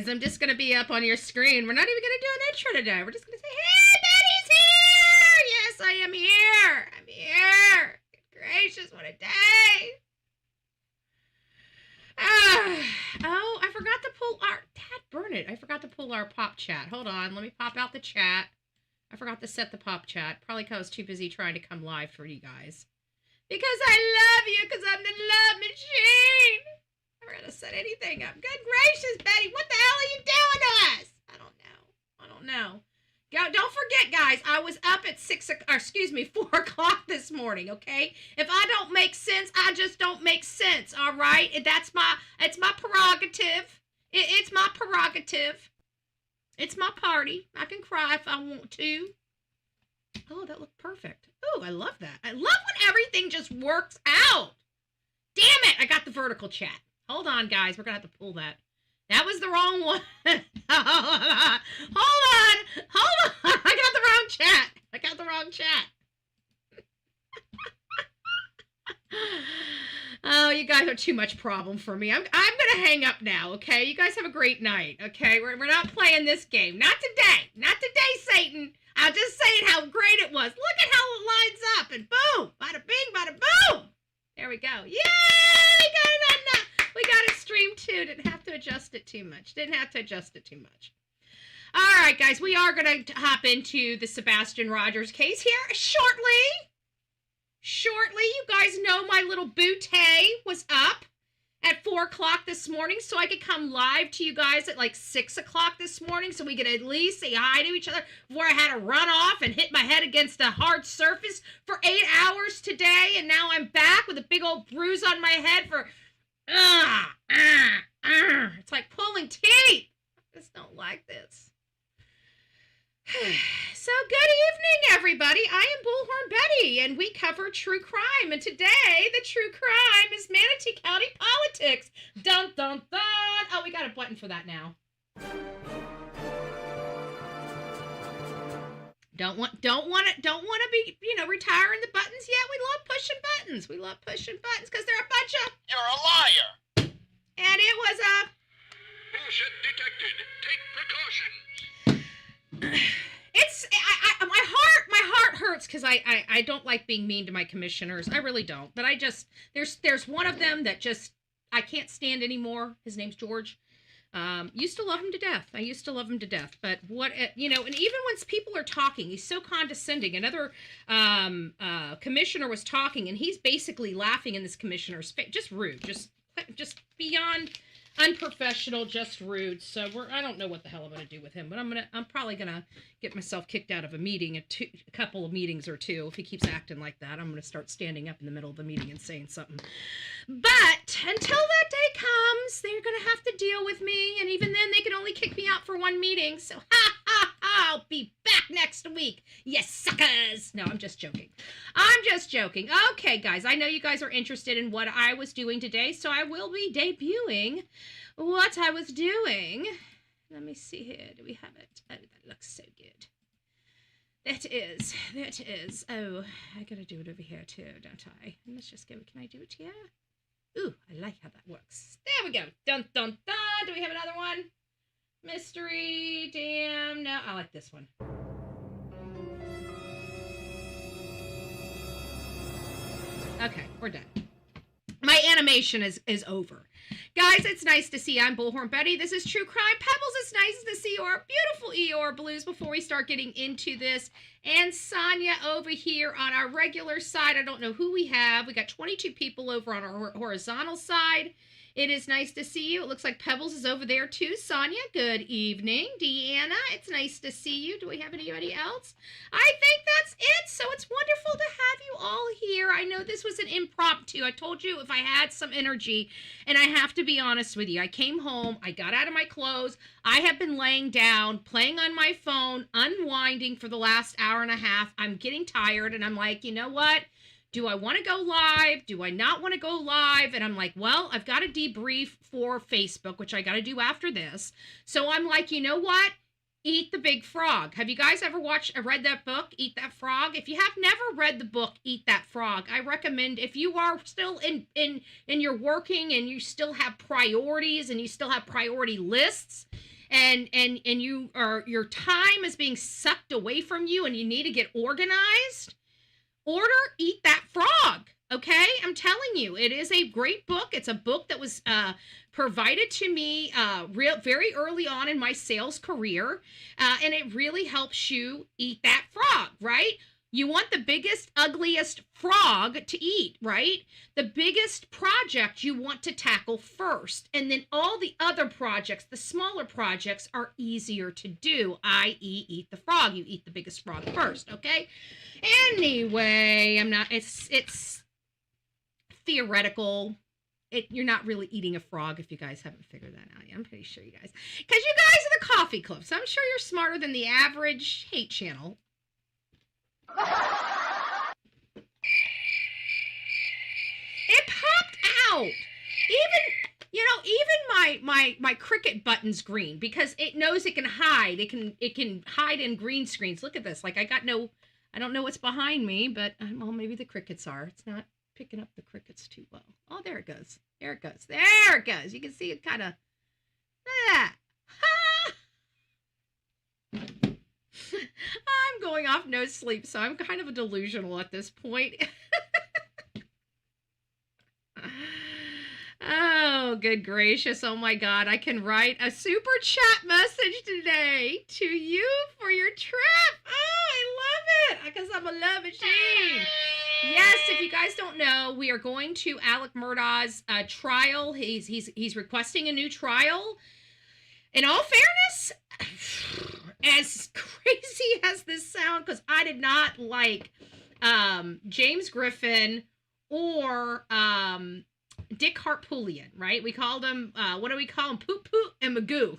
guys. I'm just going to be up on your screen. We're not even going to do an intro today. We're just going to say, hey, Betty's here. Yes, I am here. I'm here. Good gracious, what a day. Oh, I forgot to pull our, Dad, burn it. I forgot to pull our pop chat. Hold on. Let me pop out the chat. I forgot to set the pop chat. Probably because I was too busy trying to come live for you guys. Because I love you, because I'm the love machine. I forgot to set anything up. Good gracious, Betty, what the hell are you doing to us? I don't know. Don't forget, guys, I was up at 4 o'clock this morning, okay? If I don't make sense, I just don't make sense, all right? It's my prerogative. It's my prerogative. It's my party. I can cry if I want to. Oh, that looked perfect. Oh, I love that. I love when everything just works out. Damn it, I got the vertical chat. Hold on, guys. We're going to have to pull that. That was the wrong one. Hold on. I got the wrong chat. Oh, you guys are too much problem for me. I'm going to hang up now, okay? You guys have a great night, okay? We're not playing this game. Not today. Not today, Satan. I'll just say how great it was. Look at how it lines up, and boom. Bada bing, bada boom. There we go. Yay! We got it streamed too. Didn't have to adjust it too much. All right, guys. We are going to hop into the Sebastian Rogers case here shortly. You guys know my little bootay was up at 4 o'clock this morning, so I could come live to you guys at like 6 o'clock this morning, so we could at least say hi to each other before I had to run off and hit my head against a hard surface for 8 hours today, and now I'm back with a big old bruise on my head for, it's like pulling teeth. I just don't like this. So good evening, everybody. I am Bullhorn Betty, and we cover true crime. And today, the true crime is Manatee County politics. Dun, dun, dun. Oh, we got a button for that now. Don't want to be, retiring the buttons yet. We love pushing buttons. Because they're a bunch of... You're a liar. And it was a... Bullshit detected. Take precautions. My heart hurts because I don't like being mean to my commissioners. I really don't. But there's one of them that just, I can't stand anymore. His name's George. Used to love him to death. But what, and even when people are talking, he's so condescending. Another commissioner was talking, and he's basically laughing in this commissioner's face. Just rude. Just beyond unprofessional, just rude. So I don't know what the hell I'm gonna do with him, but I'm probably gonna get myself kicked out of a meeting, a couple of meetings or two. If he keeps acting like that, I'm gonna start standing up in the middle of the meeting and saying something. But until that day comes, they're gonna have to deal with me, and even then, they can only kick me out for one meeting. So I'll be back next week, you suckers. No, I'm just joking. Okay, guys, I know you guys are interested in what I was doing today, so I will be debuting what I was doing. Let me see here. Do we have it? Oh, that looks so good. That is. Oh, I gotta do it over here too, don't I? Let's just go. Can I do it here? Ooh, I like how that works. There we go. Dun, dun, dun. Do we have another one? Mystery. Damn. No, I like this one. Okay, we're done. My animation is over. Guys, it's nice to see you. I'm Bullhorn Betty. This is True Crime Pebbles. It's nice to see your beautiful Eeyore blues before we start getting into this. And Sonia over here on our regular side. I don't know who we have. We got 22 people over on our horizontal side. It is nice to see you. It looks like Pebbles is over there too. Sonia, good evening. Deanna, it's nice to see you. Do we have anybody else? I think that's it. So it's wonderful to have you all here. I know this was an impromptu. I told you if I had some energy, and I have to be honest with you. I came home. I got out of my clothes. I have been laying down, playing on my phone, unwinding for the last hour and a half. I'm getting tired, and I'm like, you know what? Do I want to go live? Do I not want to go live? And I'm like, well, I've got to debrief for Facebook, which I got to do after this. So I'm like, you know what? Eat the Big Frog. Have you guys ever read that book, Eat That Frog? If you have never read the book, Eat That Frog, I recommend, if you are still in your working and you still have priorities and you still have priority lists, and your time is being sucked away from you and you need to get organized, order Eat That Frog. Okay, I'm telling you, it is a great book. It's a book that was provided to me very early on in my sales career, and it really helps you eat that frog, right? You want the biggest, ugliest frog to eat, right? The biggest project you want to tackle first, and then all the other projects, the smaller projects, are easier to do, i.e. eat the frog. You eat the biggest frog first, okay? Anyway, it's theoretical. You're not really eating a frog if you guys haven't figured that out yet. I'm pretty sure you guys, because you guys are the coffee club, so I'm sure you're smarter than the average hate channel. It popped out. Even my Cricut button's green because it knows it can hide. It can hide in green screens. Look at this. Like I don't know what's behind me, but well, maybe the crickets are. It's not picking up the crickets too well. Oh, there it goes. There it goes. There it goes. You can see it kind of. I'm going off no sleep, so I'm kind of a delusional at this point. Oh, good gracious. Oh my God. I can write a super chat message today to you for your trip. Oh, I love it because I'm a love machine. Yes, if you guys don't know, we are going to Alec Murdaugh's trial. He's requesting a new trial. In all fairness, as crazy as this sounds, because I did not like James Griffin or Dick Harpootlian, right? We called him, what do we call him? Poop Poop and Magoo.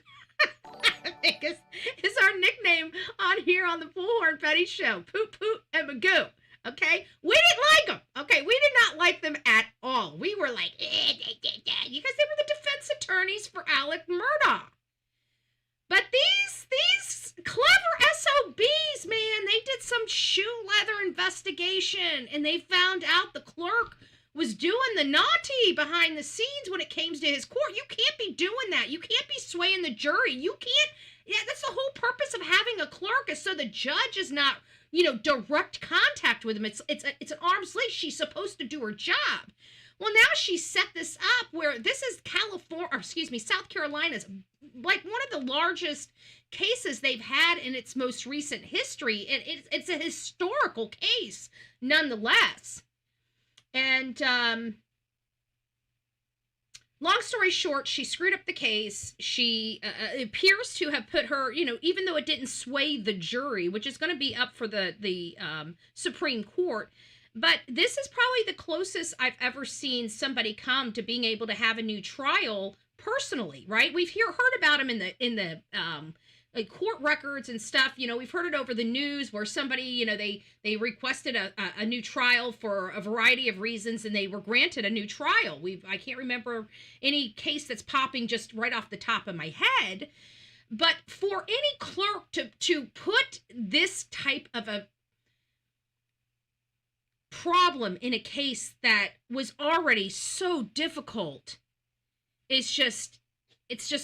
It's our nickname on here on the Bullhorn Betty show. Poop Poop and Magoo. Okay? We didn't like them. Okay? We did not like them at all. We were like, because they were the defense attorneys for Alec Murdaugh. But these clever SOBs, man, they did some shoe leather investigation and they found out the clerk was doing the naughty behind the scenes when it came to his court. You can't be doing that. You can't be swaying the jury. You can't. Yeah, that's the whole purpose of having a clerk is so the judge is not, direct contact with him. It's an arm's length. She's supposed to do her job. Well, now she set this up where this is South Carolina's like one of the largest cases they've had in its most recent history. It's a historical case, nonetheless. And long story short, she screwed up the case. She appears to have put her, even though it didn't sway the jury, which is going to be up for the Supreme Court. But this is probably the closest I've ever seen somebody come to being able to have a new trial personally, right? We've heard about him in the like court records and stuff. We've heard it over the news where somebody, they requested a new trial for a variety of reasons and they were granted a new trial. I can't remember any case that's popping just right off the top of my head. But for any clerk to put this type of a problem in a case that was already so difficult it's just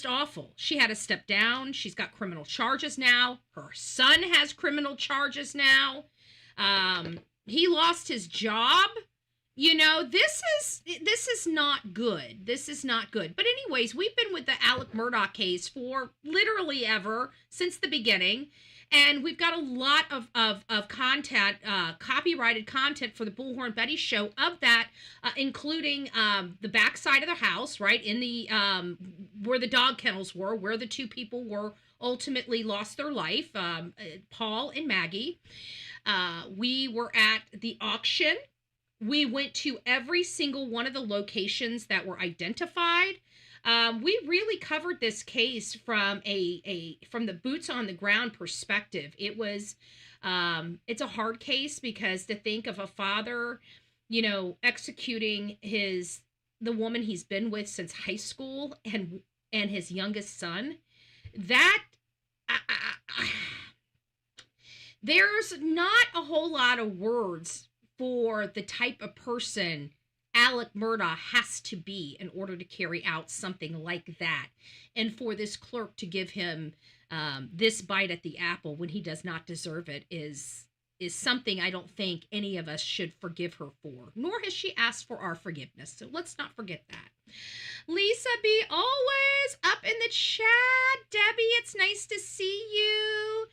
awful. She had to step down. She's got criminal charges now. Her son has criminal charges now. He lost his job. This is not good. This is not good. But anyways, we've been with the Alec Murdaugh case for literally ever since the beginning. And we've got a lot of content, copyrighted content for the Bullhorn Betty show of that, including the backside of the house, right, in the where the dog kennels were, where the two people were ultimately lost their life, Paul and Maggie. We were at the auction. We went to every single one of the locations that were identified. We really covered this case from from the boots on the ground perspective. It was, it's a hard case because to think of a father, executing the woman he's been with since high school and his youngest son, that there's not a whole lot of words for the type of person Alec Murdaugh has to be in order to carry out something like that. And for this clerk to give him this bite at the apple when he does not deserve it is something I don't think any of us should forgive her for, nor has she asked for our forgiveness. So let's not forget that. Lisa B, always up in the chat. Debbie, it's nice to see you.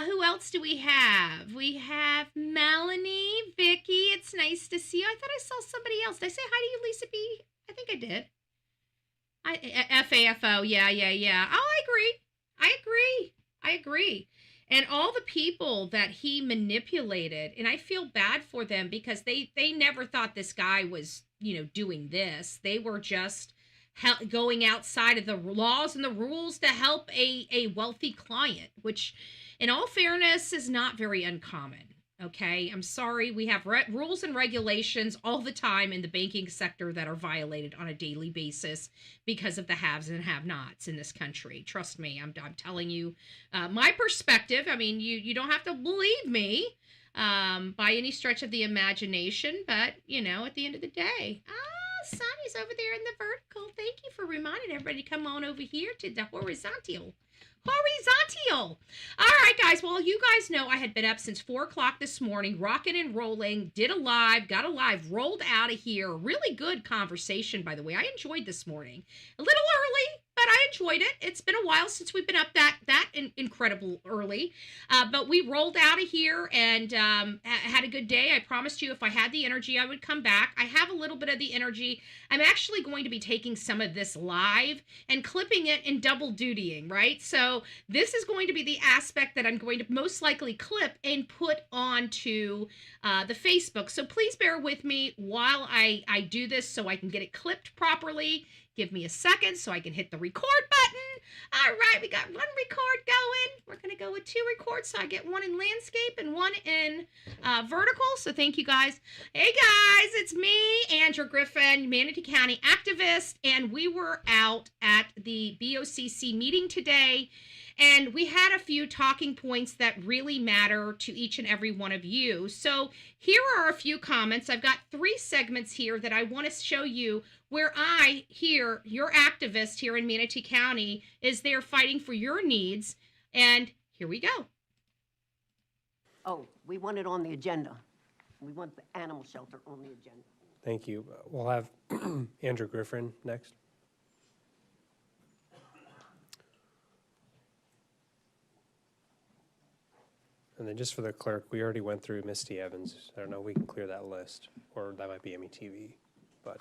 Who else do we have? We have Melanie, Vicky. It's nice to see you. I thought I saw somebody else. Did I say hi to you, Lisa B? I think I did. FAFO. Yeah. Oh, I agree. And all the people that he manipulated, and I feel bad for them because they never thought this guy was, doing this. They were just going outside of the laws and the rules to help a wealthy client, which in all fairness is not very uncommon. Okay, I'm sorry. We have rules and regulations all the time in the banking sector that are violated on a daily basis because of the haves and have-nots in this country. Trust me, I'm telling you my perspective. I mean, you don't have to believe me by any stretch of the imagination, but, at the end of the day, Sonny's over there in the vertical. Thank you for reminding everybody to come on over here to the horizontal. All right, guys. Well, you guys know I had been up since 4 o'clock this morning, rocking and rolling, got a live, rolled out of here. Really good conversation, by the way. I enjoyed this morning. A little early, but I enjoyed it. It's been a while since we've been up that incredible early. But we rolled out of here and had a good day. I promised you if I had the energy, I would come back. I have a little bit of the energy. I'm actually going to be taking some of this live and clipping it and double dutying, right? So this is going to be the aspect that I'm going to most likely clip and put onto the Facebook. So please bear with me while I do this so I can get it clipped properly. Give me a second so I can hit the record button. All right, we got one record going. We're going to go with 2 records, so I get one in landscape and one in vertical. So thank you, guys. Hey, guys, it's me, Andrew Griffin, Manatee County activist, and we were out at the BOCC meeting today, and we had a few talking points that really matter to each and every one of you. So here are a few comments. I've got 3 segments here that I want to show you where I hear your activist here in Manatee County is there fighting for your needs. And here we go. Oh, we want it on the agenda. We want the animal shelter on the agenda. Thank you. We'll have Andrew Griffin next. And then just for the clerk, we already went through Misty Evans. I don't know, we can clear that list, or that might be METV, but...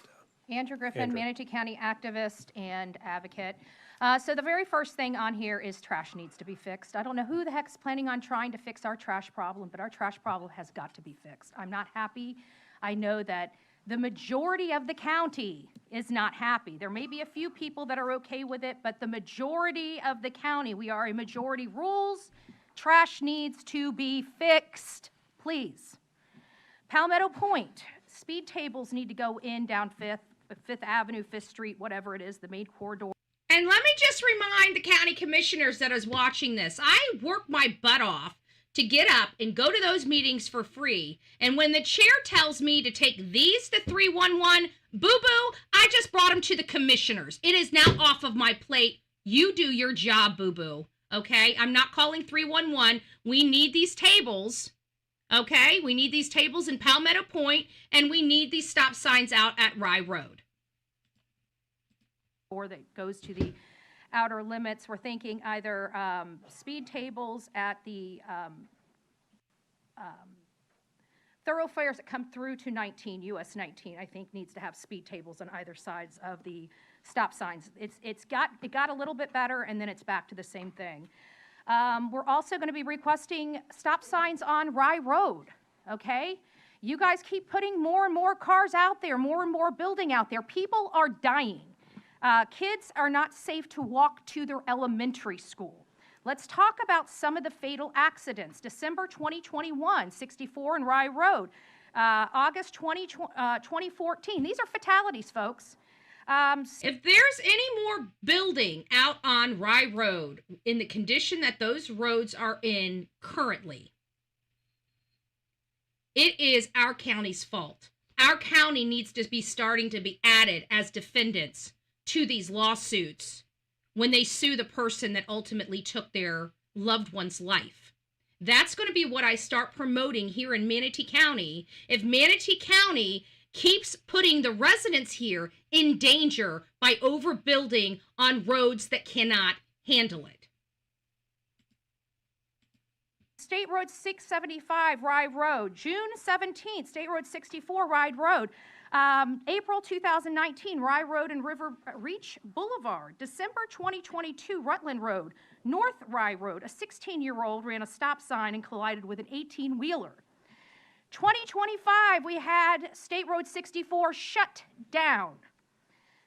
Andrew Griffin, Andrew. Manatee County activist and advocate. So the very first thing on here is trash needs to be fixed. I don't know who the heck's planning on trying to fix our trash problem, but our trash problem has got to be fixed. I'm not happy. I know that the majority of the county is not happy. There may be a few people that are okay with it, but the majority of the county, we are a majority rules. Trash needs to be fixed, please. Palmetto Point, speed tables need to go in down 5th Avenue, 5th Street, whatever it is, the main corridor. And let me just remind the county commissioners that is watching this, I work my butt off to get up and go to those meetings for free. And when the chair tells me to take these to 311, boo-boo, I just brought them to the commissioners. It is now off of my plate. You do your job, boo-boo. Okay? I'm not calling 311. We need these tables. Okay, we need these tables in Palmetto Point, and we need these stop signs out at Rye Road. Or that goes to the outer limits. We're thinking either speed tables at the thoroughfares that come through to 19, US 19, I think needs to have speed tables on either sides of the stop signs. It got a little bit better, and then it's back to the same thing. We're also going to be requesting stop signs on Rye Road, okay? You guys keep putting more and more cars out there, more and more building out there. People are dying. Kids are not safe to walk to their elementary school. Let's talk about some of the fatal accidents. December 2021, 64 in Rye Road. August 2014. These are fatalities, folks. If there's any more building out on Rye Road in the condition that those roads are in currently, It is our county's fault. Our county needs to be starting to be added as defendants to these lawsuits when they sue the person that ultimately took their loved one's life. That's going to be what I start promoting here in Manatee County. If Manatee County keeps putting the residents here in danger by overbuilding on roads that cannot handle it. State Road 675, Rye Road. June 17th, State Road 64, Rye Road. April 2019, Rye Road and River Reach Boulevard. December 2022, Rutland Road, North Rye Road. A 16-year-old ran a stop sign and collided with an 18-wheeler. 2025, we had State Road 64 shut down.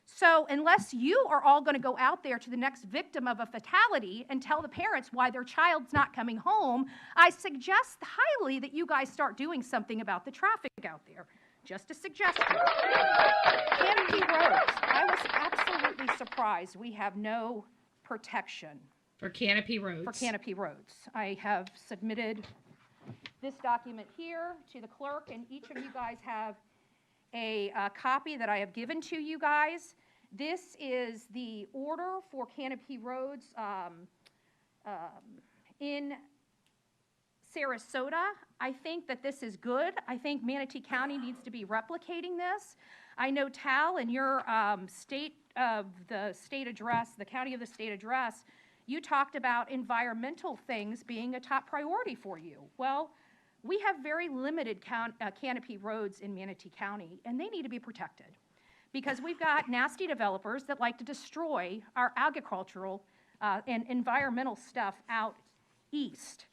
So unless you are all going to go out there to the next victim of a fatality and tell the parents why their child's not coming home, I suggest highly that you guys start doing something about the traffic out there. Just a suggestion. Canopy Roads. I was absolutely surprised we have no protection For Canopy Roads. for Canopy Roads. I have submitted this document here to the clerk, and each of you guys have a copy that I have given to you guys. This is the order for Canopy Roads in Sarasota. I think that this is good. I think Manatee County needs to be replicating this. I know, Tal, in your state of the state address, the county of the state address, you talked about environmental things being a top priority for you. Well, we have very limited canopy roads in Manatee County, and they need to be protected because we've got nasty developers that like to destroy our agricultural and environmental stuff out east.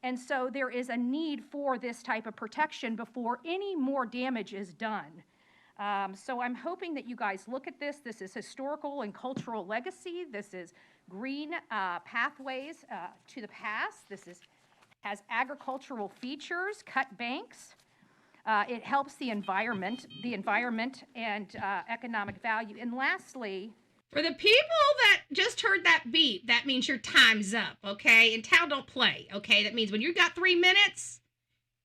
And so there is a need for this type of protection before any more damage is done. So I'm hoping that you guys look at this. This is historical and cultural legacy. This is green pathways to the past. This has agricultural features, cut banks. It helps the environment and economic value. And lastly, for the people that just heard that beep, that means your time's up, okay? And Tal don't play, okay? That means when you got 3 minutes,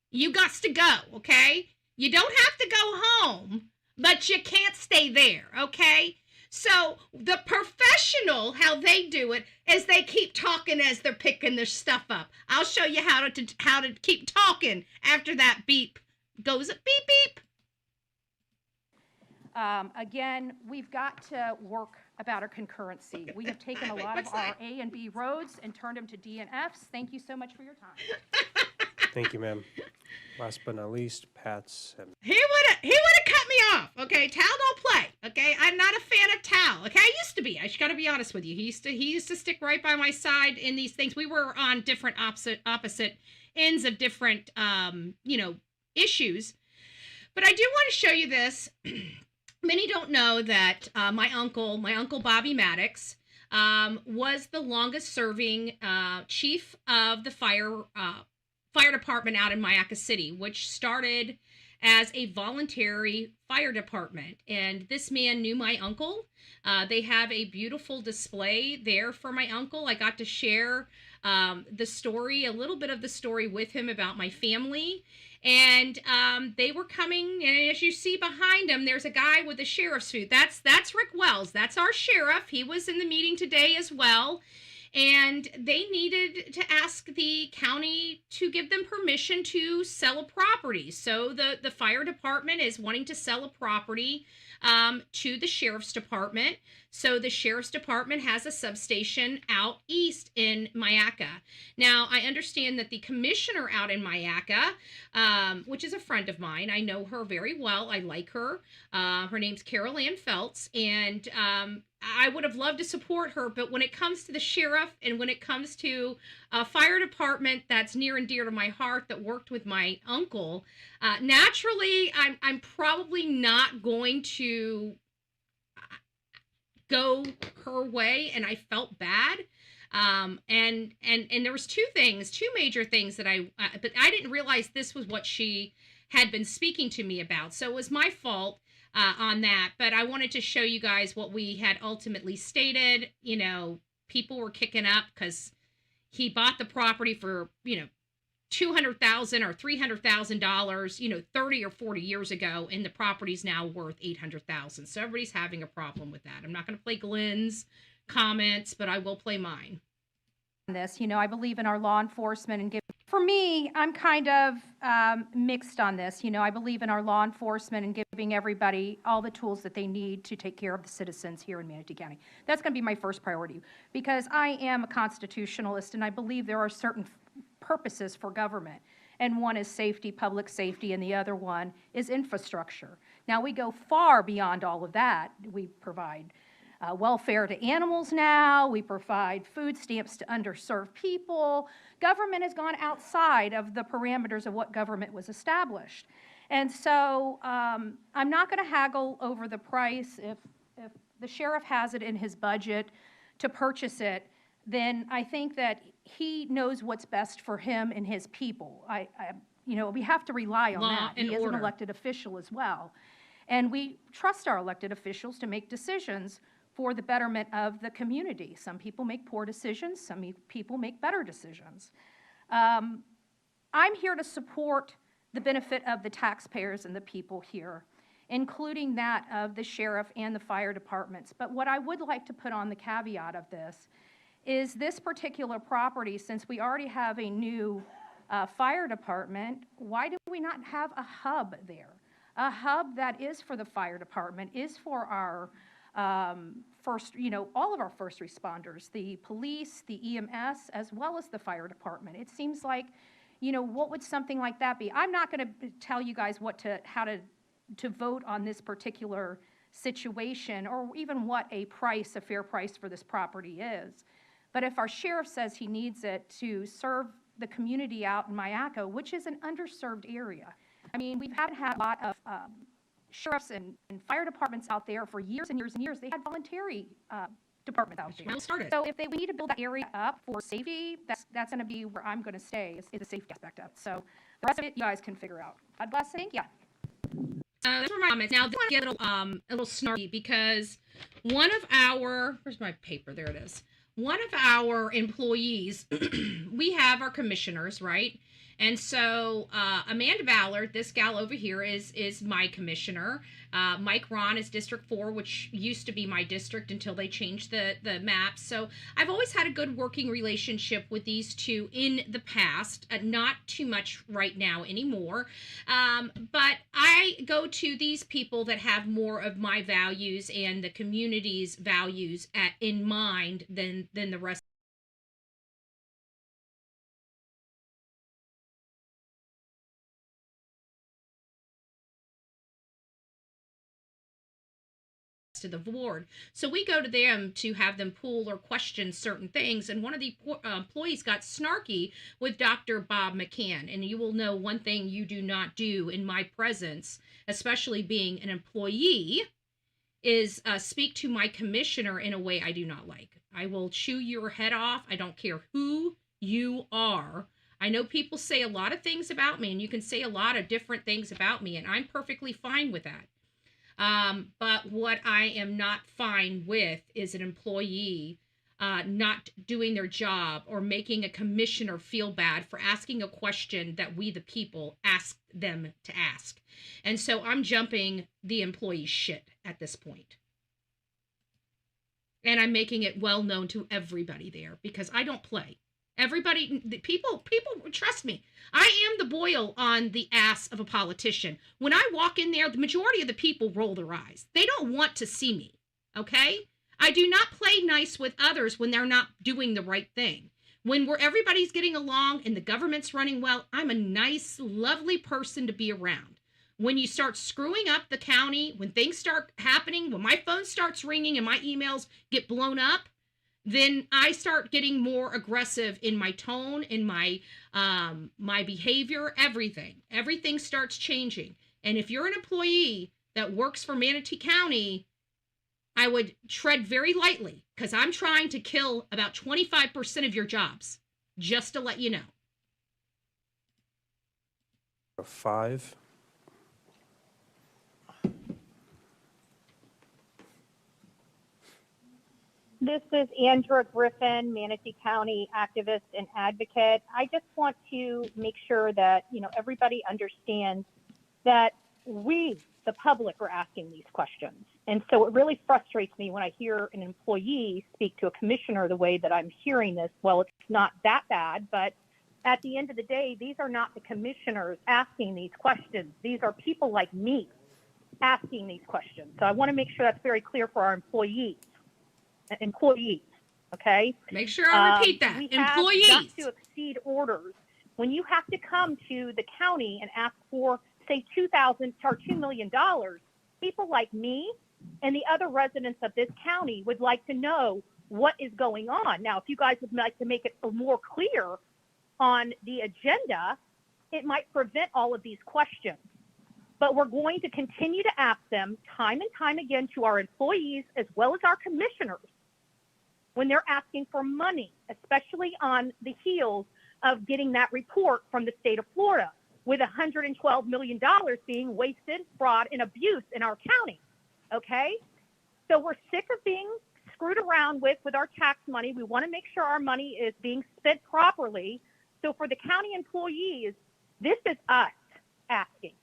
you got to go, okay? You don't have to go home, but you can't stay there, okay? So the professional, how they do it, is they keep talking as they're picking their stuff up. I'll show you how to keep talking after that beep goes beep beep. Again, we've got to work about our concurrency. We have taken a lot of our A and B roads and turned them to D and Fs. Thank you so much for your time. Thank you, ma'am. Last but not least, Pat's. He would have cut me off. Okay, Tal don't play. Okay, I'm not a fan of Tal. Okay, I used to be. I just got to be honest with you. He used to stick right by my side in these things. We were on different opposite ends of different issues. But I do want to show you this. Many don't know that my uncle Bobby Maddox, was the longest serving chief of the fire department out in Myakka City, which started as a voluntary fire department. And this man knew my uncle. They have a beautiful display there for my uncle. I got to share the story, a little bit of the story with him about my family. And they were coming, and as you see behind him, there's a guy with a sheriff's suit. That's Rick Wells. That's our sheriff. He was in the meeting today as well. And they needed to ask the county to give them permission to sell a property. So the fire department is wanting to sell a property to the sheriff's department. So the sheriff's department has a substation out east in Myakka. Now, I understand that the commissioner out in Myakka, which is a friend of mine, I know her very well. I like her. Her name's Carol Ann Feltz, and I would have loved to support her, but when it comes to the sheriff and when it comes to a fire department that's near and dear to my heart that worked with my uncle, naturally, I'm probably not going to go her way, and I felt bad. And there was two major things that but I didn't realize this was what she had been speaking to me about. So it was my fault on that, but I wanted to show you guys what we had ultimately stated. People were kicking up because he bought the property for, $200,000 or $300,000, 30 or 40 years ago, and the property's now worth $800,000. So everybody's having a problem with that. I'm not going to play Glenn's comments, but I will play mine. This, I believe in our law enforcement and for me, I'm kind of mixed on this. I believe in our law enforcement and giving everybody all the tools that they need to take care of the citizens here in Manatee County. That's going to be my first priority because I am a constitutionalist and I believe there are certain purposes for government. And one is safety, public safety, and the other one is infrastructure. Now, we go far beyond all of that. We provide welfare to animals now. We provide food stamps to underserved people. Government has gone outside of the parameters of what government was established. And so I'm not going to haggle over the price. If the sheriff has it in his budget to purchase it, then I think that he knows what's best for him and his people. We have to rely on that. He is an elected official as well. And we trust our elected officials to make decisions for the betterment of the community. Some people make poor decisions, some people make better decisions. I'm here to support the benefit of the taxpayers and the people here, including that of the sheriff and the fire departments. But what I would like to put on the caveat of this is this particular property, since we already have a new fire department, why do we not have a hub there? A hub that is for the fire department, is for our all of our first responders, the police, the EMS, as well as the fire department. It seems like, what would something like that be? I'm not going to tell you guys how to vote on this particular situation or even what a fair price for this property is. But if our sheriff says he needs it to serve the community out in Mayaca, which is an underserved area, we haven't had a lot of sheriffs and fire departments out there for years and years and years. They had voluntary departments out there. So if we need to build that area up for safety, that's going to be where I'm going to stay, is the safety aspect of it. So the rest of it, you guys can figure out. God bless. Thank you. That's for my comments. Now, this get a little snarky because one of our, where's my paper? There it is. One of our employees, we have our commissioners, right? And so Amanda Ballard, this gal over here, is my commissioner. Mike Ron is District 4, which used to be my district until they changed the maps. So I've always had a good working relationship with these two in the past, not too much right now anymore. But I go to these people that have more of my values and the community's values in mind than the rest of the board. So we go to them to have them pull or question certain things. And one of the employees got snarky with Dr. Bob McCann. And you will know one thing you do not do in my presence, especially being an employee, is speak to my commissioner in a way I do not like. I will chew your head off. I don't care who you are. I know people say a lot of things about me, and you can say a lot of different things about me, and I'm perfectly fine with that. But what I am not fine with is an employee not doing their job or making a commissioner feel bad for asking a question that we, the people, asked them to ask. And so I'm jumping the employee's shit at this point. And I'm making it well known to everybody there because I don't play. Everybody, the people, trust me, I am the boil on the ass of a politician. When I walk in there, the majority of the people roll their eyes. They don't want to see me, okay? I do not play nice with others when they're not doing the right thing. When everybody's getting along and the government's running well, I'm a nice, lovely person to be around. When you start screwing up the county, when things start happening, when my phone starts ringing and my emails get blown up, then I start getting more aggressive in my tone, in my behavior, everything. Everything starts changing. And if you're an employee that works for Manatee County, I would tread very lightly because I'm trying to kill about 25% of your jobs, just to let you know. 5. This is Andrea Griffin, Manatee County activist and advocate. I just want to make sure that, everybody understands that we, the public, are asking these questions. And so it really frustrates me when I hear an employee speak to a commissioner the way that I'm hearing this. Well, it's not that bad, but at the end of the day, these are not the commissioners asking these questions. These are people like me asking these questions. So I want to make sure that's very clear for our employees, okay? Make sure I repeat that. We have Employees. not to exceed orders. When you have to come to the county and ask for, say, $2,000 or $2 million, people like me and the other residents of this county would like to know what is going on. Now, if you guys would like to make it more clear on the agenda, it might prevent all of these questions. But we're going to continue to ask them time and time again to our employees as well as our commissioners when they're asking for money, especially on the heels of getting that report from the state of Florida with $112 million being wasted, fraud, and abuse in our county, okay? So we're sick of being screwed around with our tax money. We want to make sure our money is being spent properly. So for the county employees, this is us asking,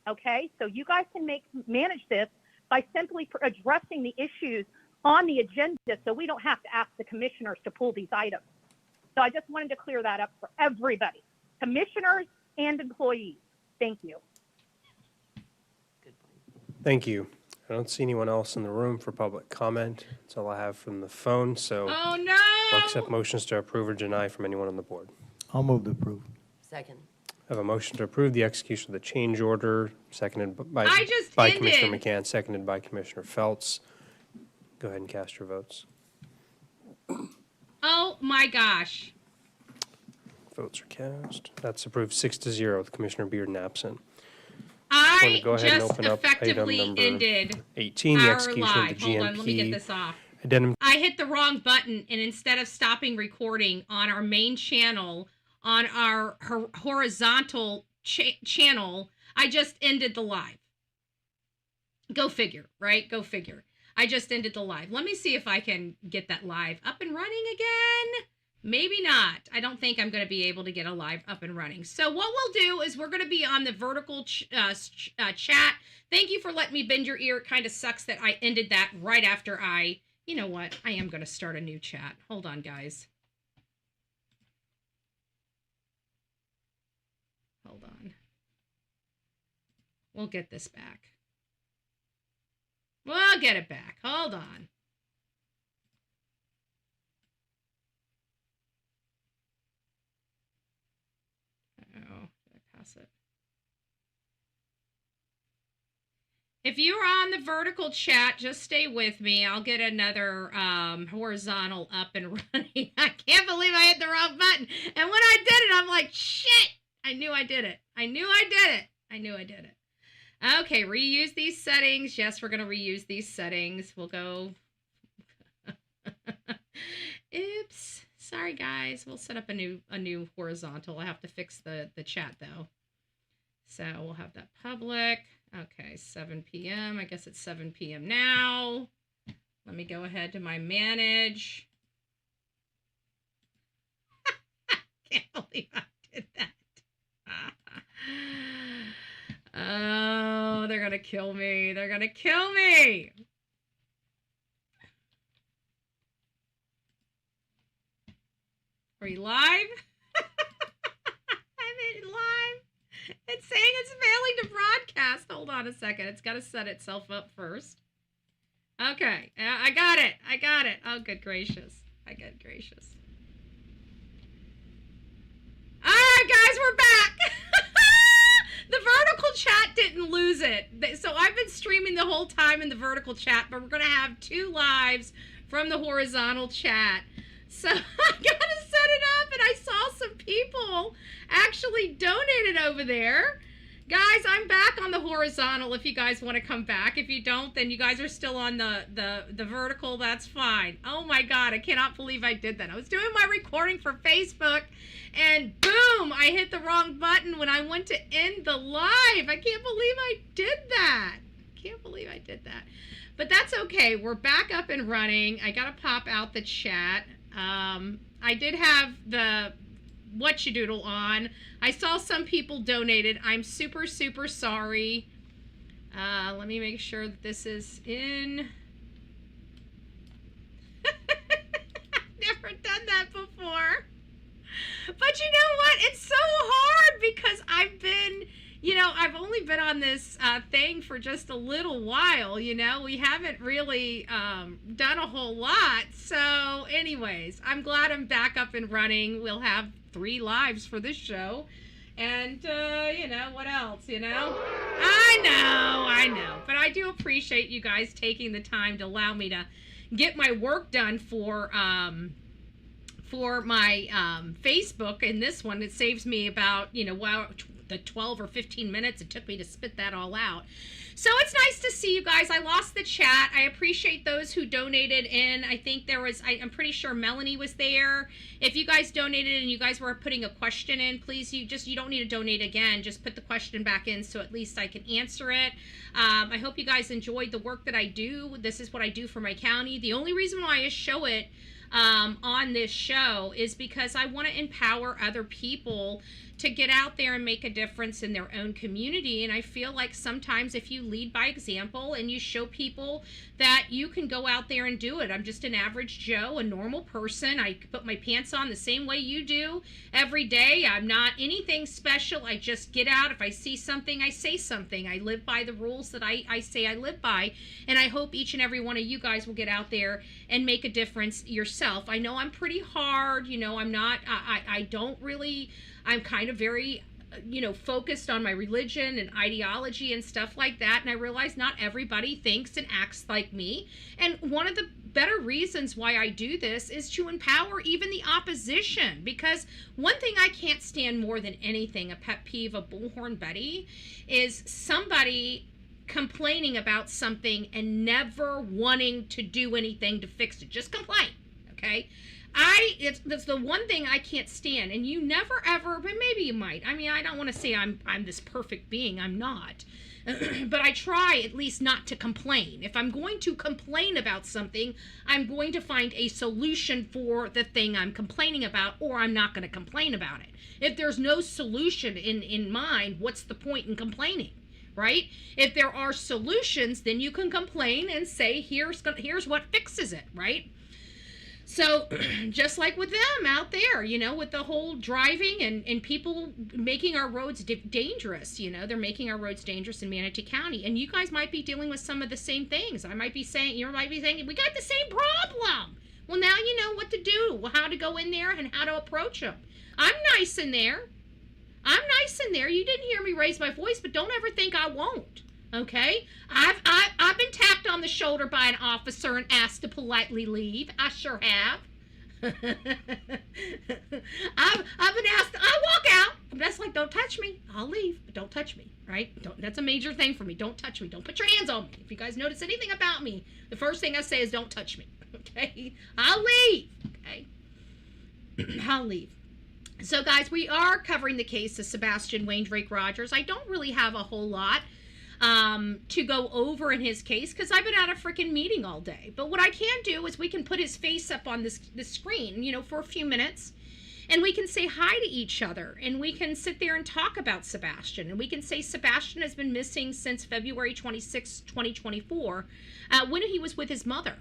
okay? So you guys can manage this by simply addressing the issues on the agenda so we don't have to ask the commissioners to pull these items. So I just wanted to clear that up for everybody, commissioners and employees. Thank you. Thank you. I don't see anyone else in the room for public comment. That's all I have from the phone, so Oh, no. I'll accept motions to approve or deny from anyone on the board. I'll move to approve. Second. I have a motion to approve the execution of the change order, seconded by ended. Commissioner McCann, seconded by Commissioner Feltz. Go ahead and cast your votes. Oh, my gosh. Votes are cast. That's approved 6-0 with Commissioner Bearden absent. I go ahead and just open up effectively item number ended 18, the our execution live. of the Hold on, let me get GMP this off. addendum. I hit the wrong button, and instead of stopping recording on our main channel, on our horizontal channel, I just ended the live. Go figure, right? Go figure. I just ended the live. Let me see if I can get that live up and running again. Maybe not. I don't think I'm going to be able to get a live up and running. So what we'll do is we're going to be on the vertical chat. Thank you for letting me bend your ear. It kind of sucks that I ended that right after you know what? I am going to start a new chat. Hold on, guys. Hold on. We'll get this back. We'll get it back. Hold on. Oh, did I pass it? If you're on the vertical chat, just stay with me. I'll get another horizontal up and running. I can't believe I hit the wrong button. And when I did it, I'm like, shit. I knew I did it. I knew I did it. I knew I did it. Okay, reuse these settings. Yes, we're going to reuse these settings. We'll go. Oops. Sorry, guys. We'll set up a new horizontal. I have to fix the chat, though. So we'll have that public. Okay, 7 p.m. I guess it's 7 p.m. now. Let me go ahead to my manage. Can't believe I did that. Oh, they're going to kill me. They're going to kill me. Are you live? I'm in live. It's saying it's failing to broadcast. Hold on a second. It's got to set itself up first. Okay. I got it. I got it. Oh, good gracious. Good gracious. All right, guys, we're back. The vertical chat didn't lose it. So I've been streaming the whole time in the vertical chat, but we're going to have 2 lives from the horizontal chat. So I got to set it up, and I saw some people actually donated over there. Guys, I'm back on the horizontal if you guys want to come back. If you don't, then you guys are still on the vertical. That's fine. Oh, my God. I cannot believe I did that. I was doing my recording for Facebook, and boom, I hit the wrong button when I went to end the live. I can't believe I did that. I can't believe I did that. But that's okay. We're back up and running. I got to pop out the chat. I did have the whatchadoodle on. I saw some people donated. I'm super, super sorry. Let me make sure that this is in. Never done that before. But you know what? It's so hard because I've been, I've only been on this thing for just a little while, We haven't really done a whole lot. So anyways, I'm glad I'm back up and running. We'll have 3 lives for this show. And, what else, I know. But I do appreciate you guys taking the time to allow me to get my work done for my Facebook. And this one, it saves me about, the 12 or 15 minutes it took me to spit that all out. So it's nice to see you guys. I lost the chat. I appreciate those who donated in. I think there was, I'm pretty sure Melanie was there. If you guys donated and you guys were putting a question in, please, you don't need to donate again. Just put the question back in so at least I can answer it. I hope you guys enjoyed the work that I do. This is what I do for my county. The only reason why I show it on this show is because I want to empower other people to get out there and make a difference in their own community. And I feel like sometimes if you lead by example and you show people that you can go out there and do it. I'm just an average Joe, a normal person. I put my pants on the same way you do every day. I'm not anything special. I just get out. If I see something, I say something. I live by the rules that I say I live by. And I hope each and every one of you guys will get out there and make a difference yourself. I know I'm pretty hard. I'm not, I don't really, I'm kind of very, focused on my religion and ideology and stuff like that. And I realize not everybody thinks and acts like me. And one of the better reasons why I do this is to empower even the opposition. Because one thing I can't stand more than anything, a pet peeve of Bullhorn Betty, is somebody complaining about something and never wanting to do anything to fix it. Just complain, okay? That's the one thing I can't stand, and you never ever, but maybe you might. I mean, I don't want to say I'm this perfect being. I'm not. But I try at least not to complain. If I'm going to complain about something, I'm going to find a solution for the thing I'm complaining about, or I'm not going to complain about it. If there's no solution in mind, what's the point in complaining? Right? If there are solutions, then you can complain and say, here's what fixes it, right? So just like with them out there, with the whole driving and people making our roads dangerous, they're making our roads dangerous in Manatee County. And you guys might be dealing with some of the same things. You might be saying, we got the same problem. Well, now you know what to do, how to go in there and how to approach them. I'm nice in there. You didn't hear me raise my voice, but don't ever think I won't. Okay, I've been tapped on the shoulder by an officer and asked to politely leave. I sure have. I've been asked. I walk out. That's like, don't touch me. I'll leave, but don't touch me. Right? That's a major thing for me. Don't touch me. Don't put your hands on me. If you guys notice anything about me, the first thing I say is don't touch me. Okay, I'll leave. Okay, I'll leave. So guys, we are covering the case of Sebastian Rogers. I don't really have a whole lot to go over in his case because I've been at a freaking meeting all day. But what I can do is we can put his face up on this screen, for a few minutes, and we can say hi to each other, and we can sit there and talk about Sebastian, and we can say Sebastian has been missing since February 26, 2024, when he was with his mother.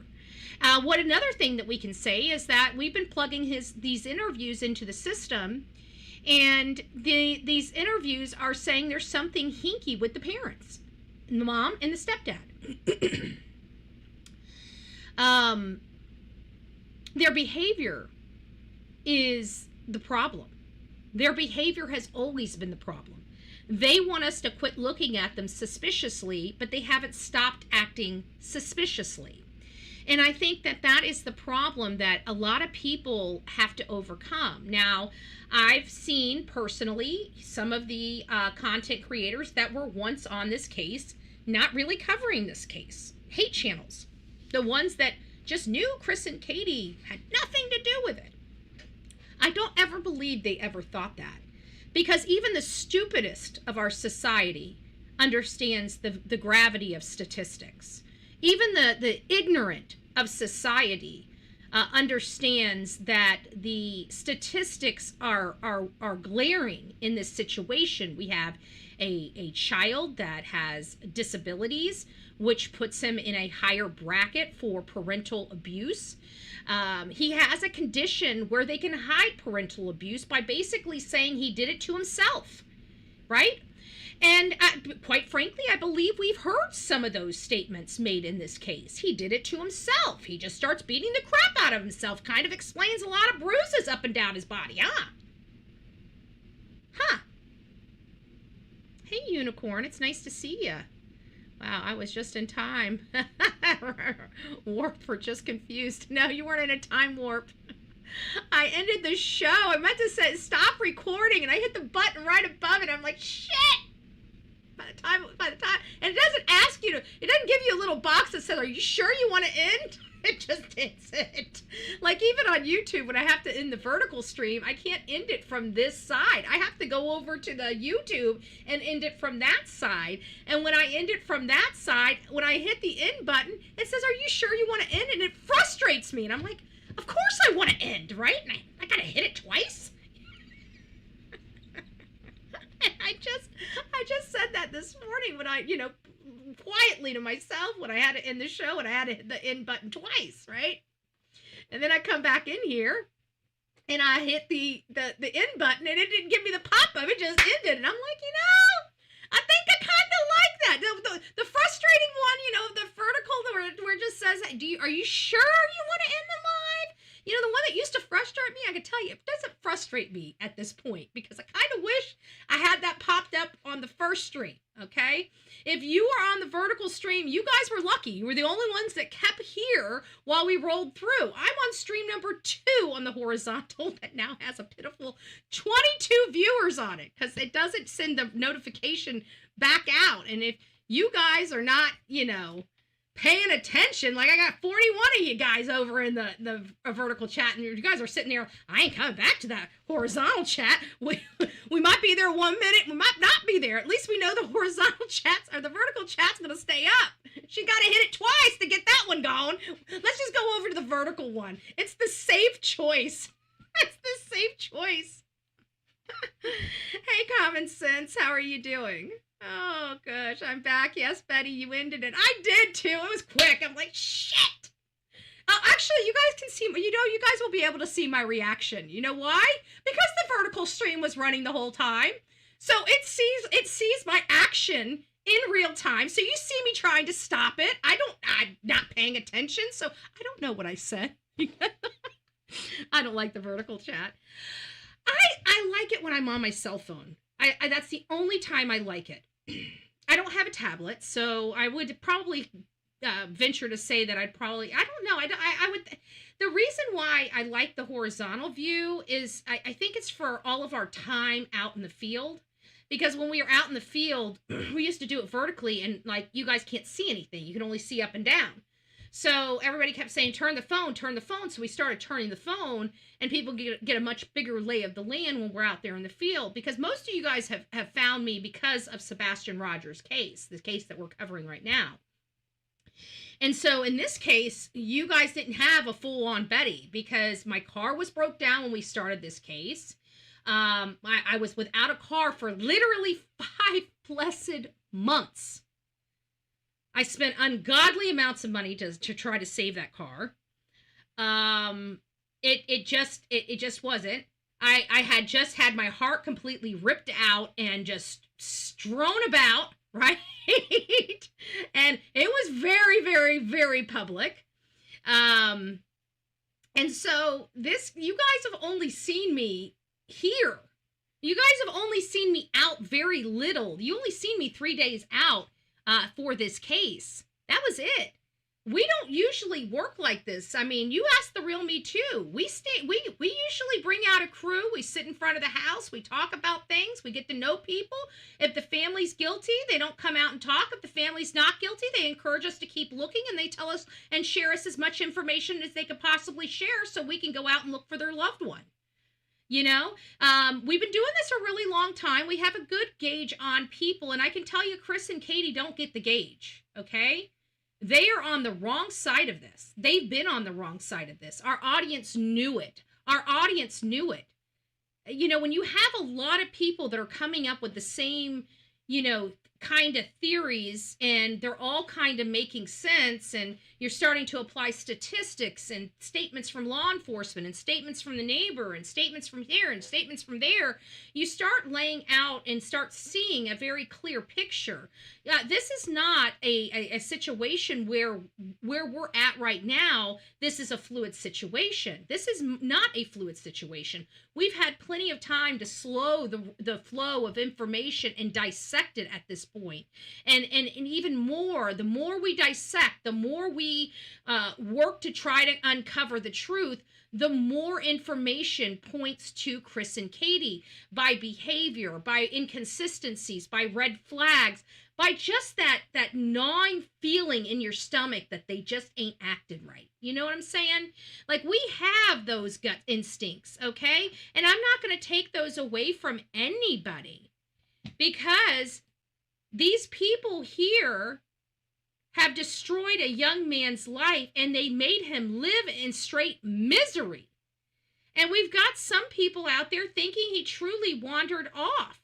What another thing that we can say is that we've been plugging these interviews into the system, and these interviews are saying there's something hinky with the parents, the mom and the stepdad. Their behavior is the problem. Their behavior has always been the problem. They want us to quit looking at them suspiciously, but they haven't stopped acting suspiciously. And I think that is the problem that a lot of people have to overcome. Now, I've seen personally some of the content creators that were once on this case not really covering this case. Hate channels. The ones that just knew Chris and Katie had nothing to do with it. I don't ever believe they ever thought that. Because even the stupidest of our society understands the gravity of statistics. Even the ignorant of society understands that the statistics are glaring in this situation. We have a child that has disabilities, which puts him in a higher bracket for parental abuse. He has a condition where they can hide parental abuse by basically saying he did it to himself, right? And quite frankly, I believe we've heard some of those statements made in this case. He did it to himself. He just starts beating the crap out of himself. Kind of explains a lot of bruises up and down his body, huh? Huh. Hey, Unicorn, it's nice to see you. Wow, I was just in time. Warp for just confused. No, you weren't in a time warp. I ended the show. I meant to say stop recording, and I hit the button right above it. I'm like, shit! By the time, and it doesn't ask you to, it doesn't give you a little box that says, are you sure you want to end? It just hits it. Like even on YouTube, when I have to end the vertical stream, I can't end it from this side. I have to go over to the YouTube and end it from that side. And when I end it from that side, when I hit the end button, it says, are you sure you want to end? And it frustrates me. And I'm like, of course I want to end, right? And I gotta hit it twice. I just said that this morning when I, quietly to myself when I had to end the show and I had to hit the end button twice, right? And then I come back in here and I hit the end button and it didn't give me the pop-up. It just ended. And I'm like, I think I kind of like that. The frustrating one, the vertical where it just says, are you sure you want to end the live? The one that used to frustrate me, I can tell you, it doesn't frustrate me at this point because I kind of wish I had that popped up on the first stream, okay? If you were on the vertical stream, you guys were lucky. You were the only ones that kept here while we rolled through. I'm on stream number 2 on the horizontal that now has a pitiful 22 viewers on it because it doesn't send the notification back out. And if you guys are not, paying attention, like I got 41 of you guys over in the vertical chat, and you guys are sitting there, I ain't coming back to that horizontal chat. We might be there 1 minute, we might not be there. At least we know the horizontal chats or the vertical chat's gonna stay up. She gotta hit it twice to get that one going. Let's just go over to the vertical one. It's the safe choice. It's the safe choice. Hey, Common Sense, how are you doing? Oh, gosh, I'm back. Yes, Betty, you ended it. I did, too. It was quick. I'm like, shit. Actually, you guys can see, you guys will be able to see my reaction. You know why? Because the vertical stream was running the whole time. So it sees my action in real time. So you see me trying to stop it. I'm not paying attention. So I don't know what I said. I don't like the vertical chat. I like it when I'm on my cell phone. That's the only time I like it. I don't have a tablet, so I would probably venture to say that I don't know. I would. The reason why I like the horizontal view is I think it's for all of our time out in the field. Because when we were out in the field, we used to do it vertically, and like you guys can't see anything. You can only see up and down. So everybody kept saying, turn the phone. So we started turning the phone, and people get a much bigger lay of the land when we're out there in the field. Because most of you guys have found me because of Sebastian Rogers' case, the case that we're covering right now. And so in this case, you guys didn't have a full-on Betty because my car was broke down when we started this case. I was without a car for literally 5 blessed months. I spent ungodly amounts of money to try to save that car. It just wasn't. I had just had my heart completely ripped out and just strewn about, right? And it was very, very, very public. And so you guys have only seen me here. You guys have only seen me out very little. You only seen me 3 days out. For this case. That was it. We don't usually work like this. I mean, you asked the real me too. We usually bring out a crew. We sit in front of the house. We talk about things. We get to know people. If the family's guilty, they don't come out and talk. If the family's not guilty, they encourage us to keep looking, and they tell us and share us as much information as they could possibly share so we can go out and look for their loved one. We've been doing this a really long time. We have a good gauge on people, and I can tell you Chris and Katie don't get the gauge, okay? They are on the wrong side of this. They've been on the wrong side of this. Our audience knew it. Our audience knew it. You know, when you have a lot of people that are coming up with the same, you know, kind of theories, and they're all kind of making sense, and you're starting to apply statistics and statements from law enforcement and statements from the neighbor and statements from here and statements from there, you start laying out and start seeing a very clear picture. This is not a situation where we're at right now. This is a fluid situation. This is not a fluid situation. We've had plenty of time to slow the flow of information and dissect it at this point. And even more, the more we dissect, the more we work to try to uncover the truth, the more information points to Chris and Katie by behavior, by inconsistencies, by red flags, by just that gnawing feeling in your stomach that they just ain't acted right. You know what I'm saying? Like, we have those gut instincts, okay? And I'm not going to take those away from anybody, because these people here have destroyed a young man's life, and they made him live in straight misery. And we've got some people out there thinking he truly wandered off,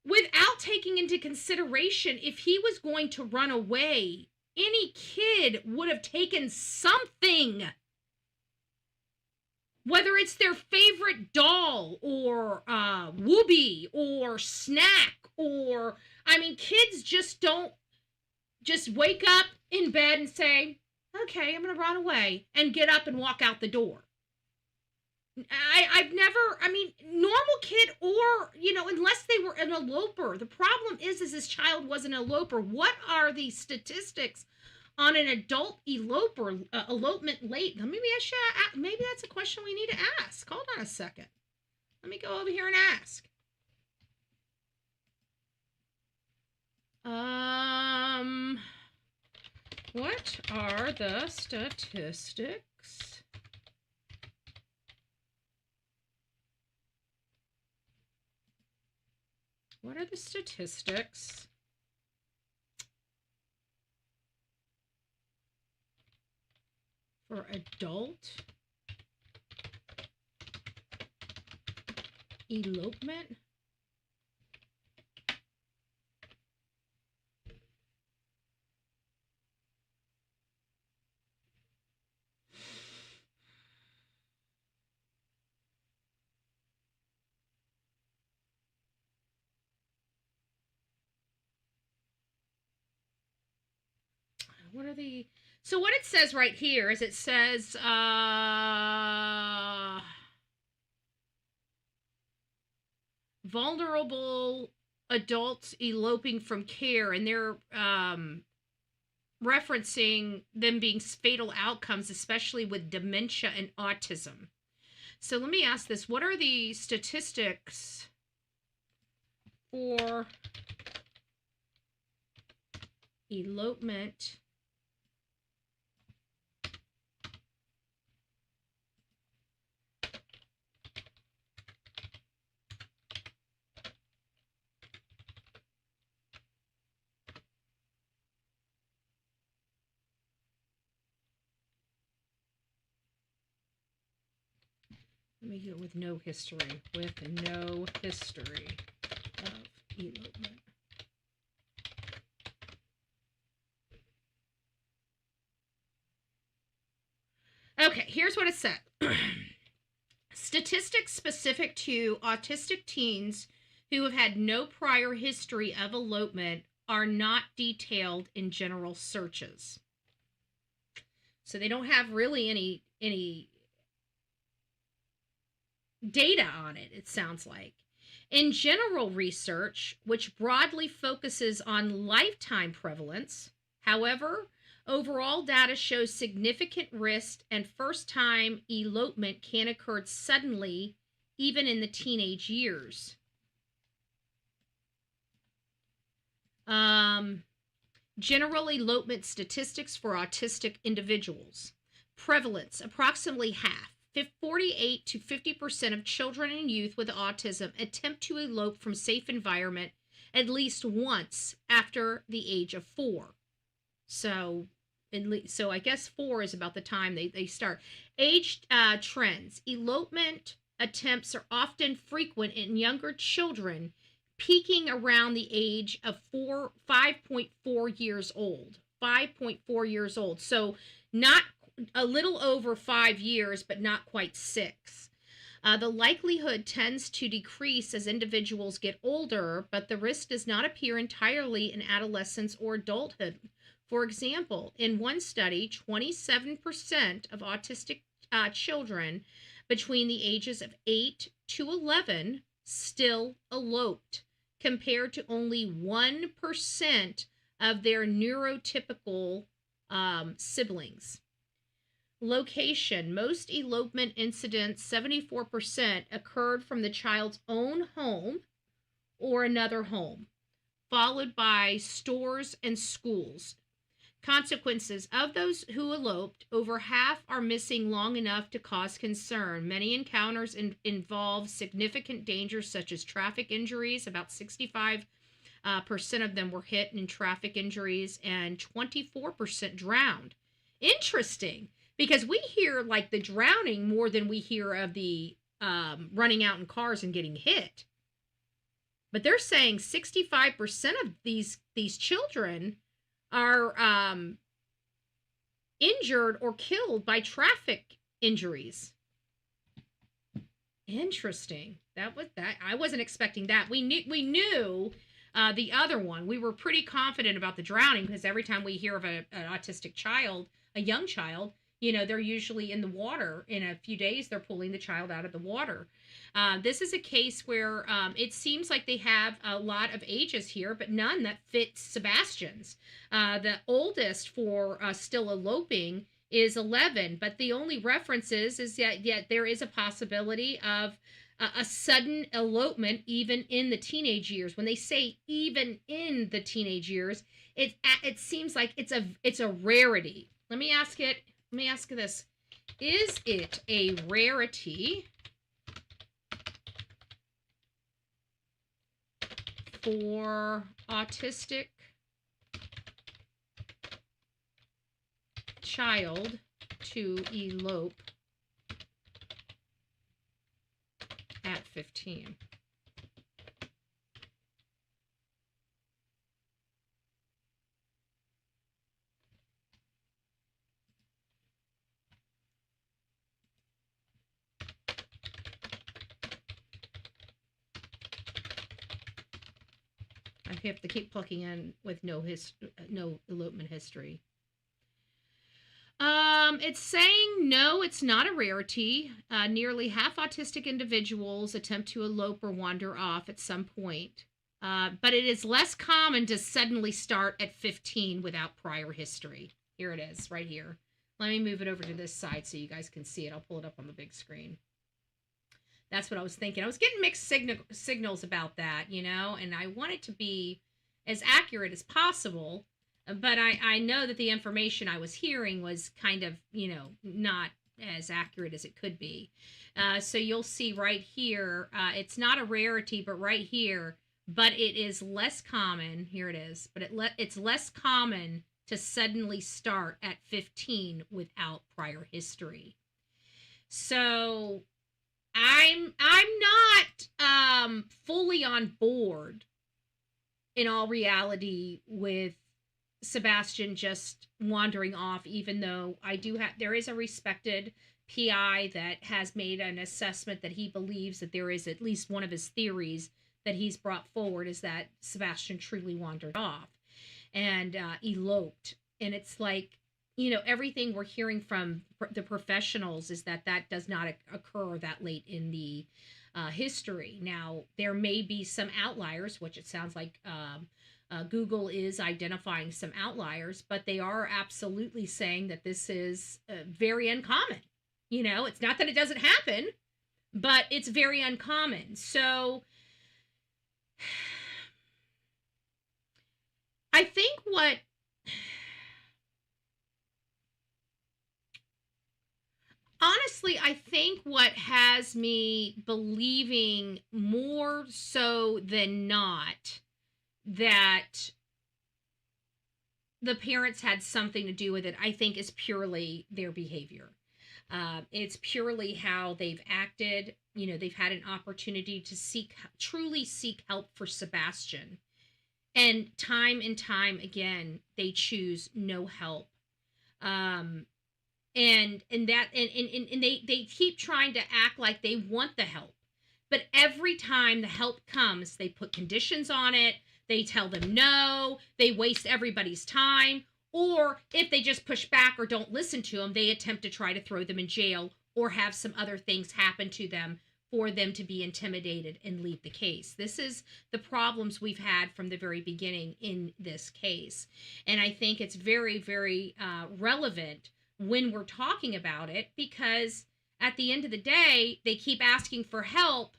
without taking into consideration if he was going to run away, any kid would have taken something. Whether it's their favorite doll or whoopee or snack, or, I mean, kids just don't just wake up in bed and say, okay, I'm going to run away, and get up and walk out the door. I've never, I mean, normal kid, or, you know, unless they were an eloper. The problem is this child was an eloper. What are the statistics on an adult eloper, elopement late? Maybe maybe that's a question we need to ask. Hold on a second. Let me go over here and ask. What are the statistics What are the statistics for adult elopement? What are the, so what it says right here is it says, vulnerable adults eloping from care, and they're referencing them being fatal outcomes, especially with dementia and autism. So let me ask this. What are the statistics for elopement Let me go with no history. With no history of elopement. Okay, here's what it said. Statistics specific to autistic teens who have had no prior history of elopement are not detailed in general searches. So they don't have really any data on it, it sounds like. In general research, which broadly focuses on lifetime prevalence, however, overall data shows significant risk, and first-time elopement can occur suddenly, even in the teenage years. General elopement statistics for autistic individuals. Prevalence, approximately half. 48 to 50% of children and youth with autism attempt to elope from safe environment at least once after the age of 4. So, so I guess 4 is about the time they start. Age trends. Elopement attempts are often frequent in younger children, peaking around the age of 5.4 years old. 5.4 years old. So not a little over 5 years, but not quite 6. The likelihood tends to decrease as individuals get older, but the risk does not appear entirely in adolescence or adulthood. For example, in one study, 27% of autistic children between the ages of 8 to 11 still eloped, compared to only 1% of their neurotypical siblings. Location. Most elopement incidents, 74%, occurred from the child's own home or another home, followed by stores and schools. Consequences. Of those who eloped, over half are missing long enough to cause concern. Many encounters involve significant dangers such as traffic injuries. About 65% of them were hit in traffic injuries, and 24% drowned. Interesting, because we hear like the drowning more than we hear of the running out in cars and getting hit. But they're saying 65% of these children are injured or killed by traffic injuries. Interesting. That I wasn't expecting that. We knew the other one. We were pretty confident about the drowning because every time we hear of an autistic child, a young child, they're usually in the water. In a few days, they're pulling the child out of the water. This is a case where it seems like they have a lot of ages here, but none that fit Sebastian's. The oldest for still eloping is 11, but the only reference is that there is a possibility of a sudden elopement even in the teenage years. When they say even in the teenage years, it seems like it's a rarity. Let me ask this. Is it a rarity for autistic child to elope at 15? I have to keep plugging in with no elopement history. It's saying no, it's not a rarity. Nearly half autistic individuals attempt to elope or wander off at some point. But it is less common to suddenly start at 15 without prior history. Here it is, right here. Let me move it over to this side so you guys can see it. I'll pull it up on the big screen. That's what I was thinking. I was getting mixed signals about that, and I want it to be as accurate as possible. But I know that the information I was hearing was kind of, not as accurate as it could be. So you'll see right here, it's not a rarity, but right here, but it is less common. Here it is. But it's less common to suddenly start at 15 without prior history. So I'm not fully on board in all reality with Sebastian just wandering off, even though there is a respected PI that has made an assessment that he believes that there is at least one of his theories that he's brought forward is that Sebastian truly wandered off and eloped. And it's like, everything we're hearing from the professionals is that does not occur that late in the history. Now, there may be some outliers, which it sounds like Google is identifying some outliers, but they are absolutely saying that this is very uncommon. It's not that it doesn't happen, but it's very uncommon. So I think honestly, I think what has me believing more so than not that the parents had something to do with it, I think, is purely their behavior. It's purely how they've acted. You know, they've had an opportunity to truly seek help for Sebastian. And time again, they choose no help. And they keep trying to act like they want the help. But every time the help comes, they put conditions on it. They tell them no. They waste everybody's time. Or if they just push back or don't listen to them, they attempt to try to throw them in jail or have some other things happen to them for them to be intimidated and leave the case. This is the problems we've had from the very beginning in this case. And I think it's very, very relevant when we're talking about it, because at the end of the day, they keep asking for help,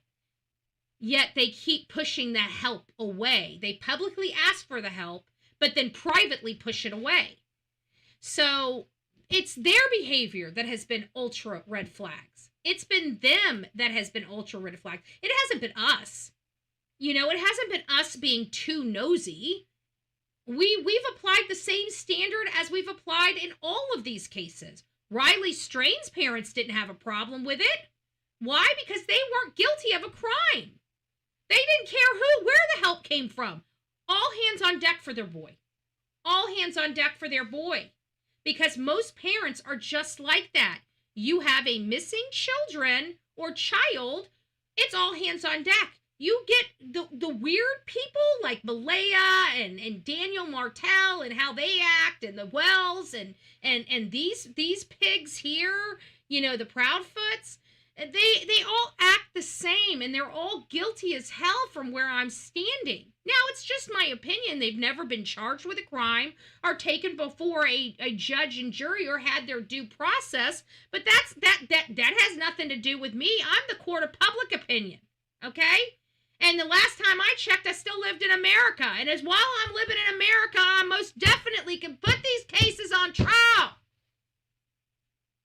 yet they keep pushing that help away. They publicly ask for the help, but then privately push it away. So it's their behavior that has been ultra red flags. It's been them that has been ultra red flags. It hasn't been us. You know, it hasn't been us being too nosy. We've applied the same standard as we've applied in all of these cases. Riley Strain's parents didn't have a problem with it. Why? Because they weren't guilty of a crime. They didn't care where the help came from. All hands on deck for their boy. All hands on deck for their boy. Because most parents are just like that. You have a missing children or child, it's all hands on deck. You get the weird people like Malaya and Daniel Martell and how they act, and the Wells and these pigs here, you know, the Proudfoots. They all act the same, and they're all guilty as hell from where I'm standing. Now, it's just my opinion. They've never been charged with a crime or taken before a judge and jury or had their due process, but that has nothing to do with me. I'm the court of public opinion, okay? And the last time I checked, I still lived in America. And as while I'm living in America, I most definitely can put these cases on trial.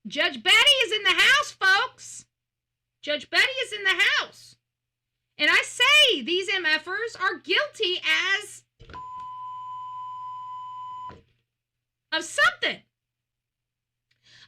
Judge Betty is in the house, folks. Judge Betty is in the house. And I say these MFers are guilty as of something.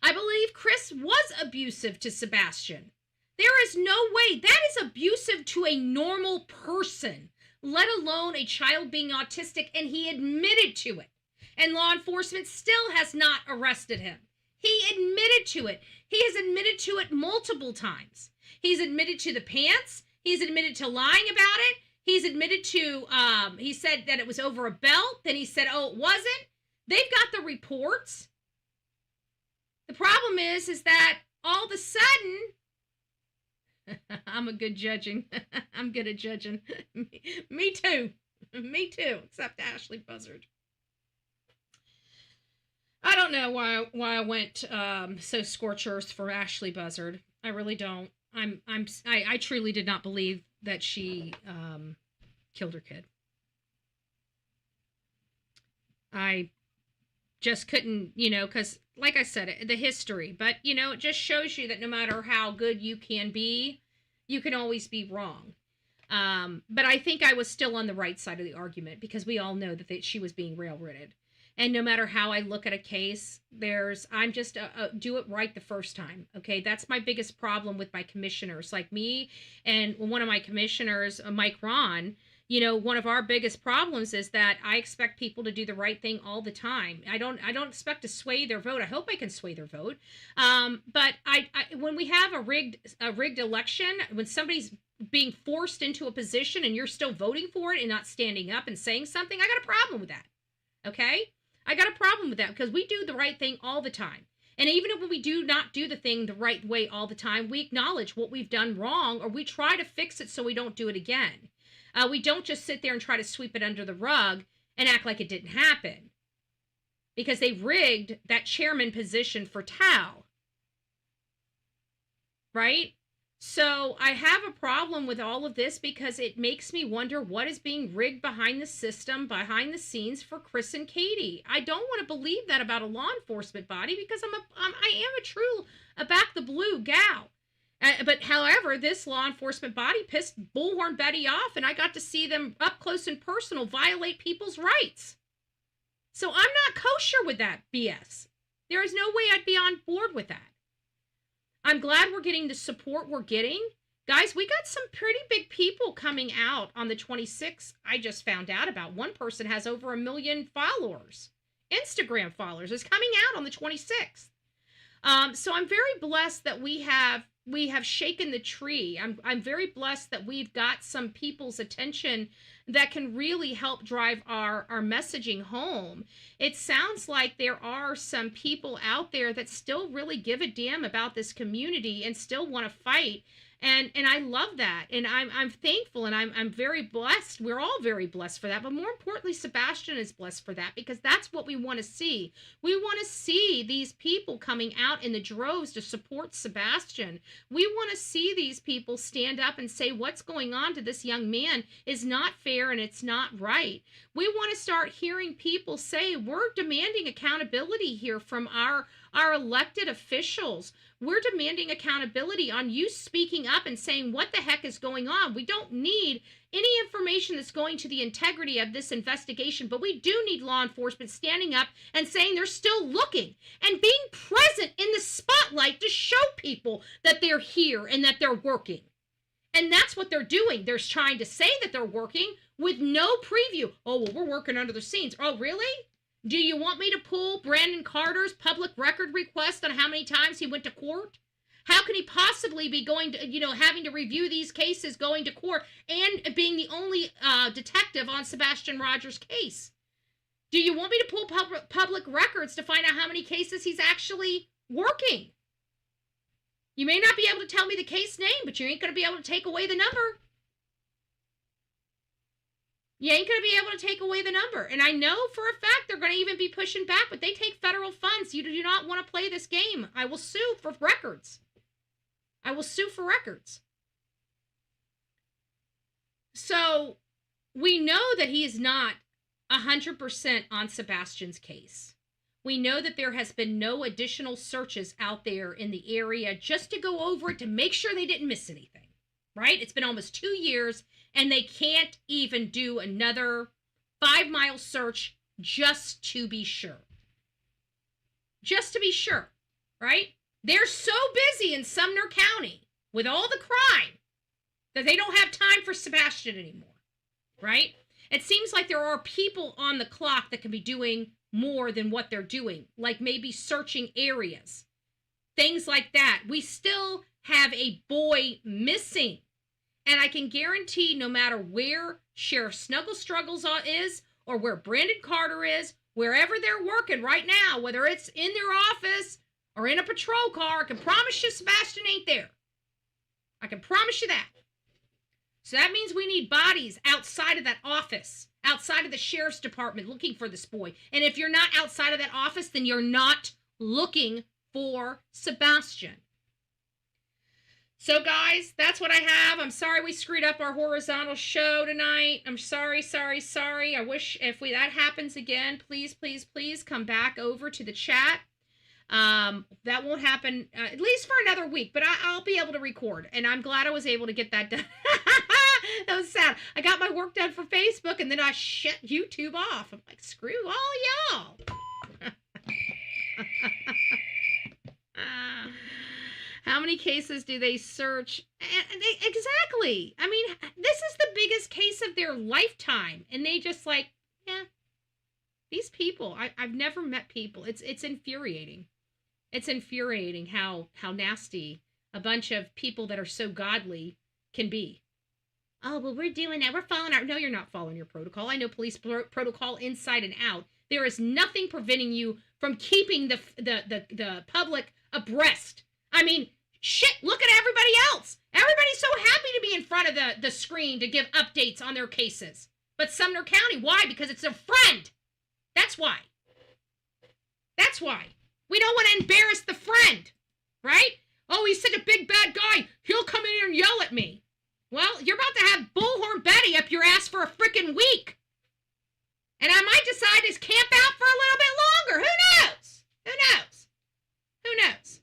I believe Chris was abusive to Sebastian. There is no way that is abusive to a normal person, let alone a child being autistic, and he admitted to it. And law enforcement still has not arrested him. He admitted to it. He has admitted to it multiple times. He's admitted to the pants. He's admitted to lying about it. He's admitted to, he said that it was over a belt. Then he said, oh, it wasn't. They've got the reports. The problem is that all of a sudden, I'm a good judging. I'm good at judging. Me too. Me too, except Ashley Buzzard. I don't know why I went so scorchers for Ashley Buzzard. I really don't. I truly did not believe that she killed her kid. I just couldn't, you know, because like I said, the history, but you know, it just shows you that no matter how good you can be, you can always be wrong. But I think I was still on the right side of the argument, because we all know that she was being railroaded. And no matter how I look at a case, I'm just do it right the first time. Okay, that's my biggest problem with my commissioners, like me and one of my commissioners, Mike Ron. You know, one of our biggest problems is that I expect people to do the right thing all the time. I don't expect to sway their vote. I hope I can sway their vote. But when we have a rigged election, when somebody's being forced into a position and you're still voting for it and not standing up and saying something, I got a problem with that. Okay? I got a problem with that, because we do the right thing all the time. And even when we do not do the thing the right way all the time, we acknowledge what we've done wrong, or we try to fix it so we don't do it again. We don't just sit there and try to sweep it under the rug and act like it didn't happen, because they rigged that chairman position for Tao. Right? So I have a problem with all of this, because it makes me wonder what is being rigged behind the system, behind the scenes for Chris and Katie. I don't want to believe that about a law enforcement body, because I am a true back the blue gal. But however, this law enforcement body pissed Bullhorn Betty off, and I got to see them up close and personal violate people's rights. So I'm not kosher with that BS. There is no way I'd be on board with that. I'm glad we're getting the support we're getting. Guys, we got some pretty big people coming out on the 26th. I just found out about one person has over 1 million followers. Instagram followers is coming out on the 26th. So I'm very blessed that we have shaken the tree. I'm very blessed that we've got some people's attention that can really help drive our messaging home. It sounds like there are some people out there that still really give a damn about this community and still want to fight. And I love that. And I'm thankful, and I'm very blessed. We're all very blessed for that. But more importantly, Sebastian is blessed for that, because that's what we want to see. We want to see these people coming out in the droves to support Sebastian. We want to see these people stand up and say what's going on to this young man is not fair and it's not right. We want to start hearing people say we're demanding accountability here from our elected officials. We're demanding accountability on you speaking up and saying what the heck is going on. We don't need any information that's going to the integrity of this investigation, but we do need law enforcement standing up and saying they're still looking and being present in the spotlight to show people that they're here and that they're working. And that's what they're doing. They're trying to say that they're working with no preview. Oh, well, we're working under the scenes. Oh, really? Do you want me to pull Brandon Carter's public record request on how many times he went to court? How can he possibly be going to, having to review these cases, going to court, and being the only detective on Sebastian Rogers' case? Do you want me to pull public records to find out how many cases he's actually working? You may not be able to tell me the case name, but you ain't going to be able to take away the number. You ain't going to be able to take away the number. And I know for a fact they're going to even be pushing back, but they take federal funds. You do not want to play this game. I will sue for records. I will sue for records. So we know that he is not 100% on Sebastian's case. We know that there has been no additional searches out there in the area just to go over it to make sure they didn't miss anything, right? It's been almost 2 years, and they can't even do another 5-mile search just to be sure. Just to be sure, right? They're so busy in Sumner County with all the crime that they don't have time for Sebastian anymore, right? It seems like there are people on the clock that can be doing more than what they're doing, like maybe searching areas, things like that. We still have a boy missing. And I can guarantee no matter where Sheriff Snuggle Struggles is or where Brandon Carter is, wherever they're working right now, whether it's in their office or in a patrol car, I can promise you Sebastian ain't there. I can promise you that. So that means we need bodies outside of that office, outside of the sheriff's department looking for this boy. And if you're not outside of that office, then you're not looking for Sebastian. So guys, that's what I have. I'm sorry we screwed up our horizontal show tonight. I'm sorry. I wish if that happens again, please come back over to the chat. That won't happen at least for another week, but I'll be able to record, and I'm glad I was able to get that done. That was sad. I got my work done for Facebook, and then I shut YouTube off. I'm like, screw all y'all. How many cases do they search? Exactly. I mean, this is the biggest case of their lifetime, and they just like, yeah. These people, I've never met people. It's infuriating. It's infuriating how nasty a bunch of people that are so godly can be. Oh, well, we're doing that. We're following our... No, you're not following your protocol. I know police protocol inside and out. There is nothing preventing you from keeping the public abreast. I mean, shit, look at everybody else. Everybody's so happy to be in front of the screen to give updates on their cases. But Sumner County, why? Because it's their friend. That's why. That's why. We don't want to embarrass the friend, right? Oh, he's such a big bad guy. He'll come in here and yell at me. Well, you're about to have Bullhorn Betty up your ass for a freaking week. And I might decide to camp out for a little bit longer. Who knows? Who knows? Who knows?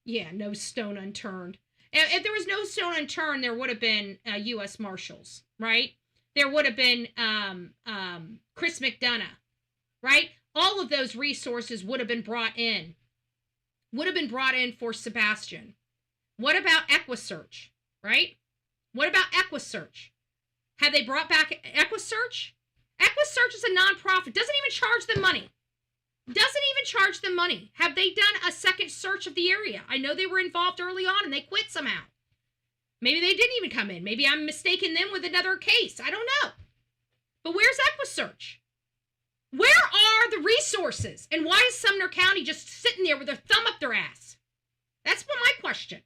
Yeah, no stone unturned. If there was no stone unturned, there would have been U.S. Marshals, right? There would have been Chris McDonough, right? All of those resources would have been brought in for Sebastian. What about EquiSearch, right? What about EquiSearch? Have they brought back EquiSearch? EquiSearch is a nonprofit, doesn't even charge them money. Have they done a second search of the area? I know they were involved early on and they quit somehow. Maybe they didn't even come in. Maybe I'm mistaking them with another case. I don't know. But where's EquiSearch? Where are the resources? And why is Sumner County just sitting there with their thumb up their ass? That's my question.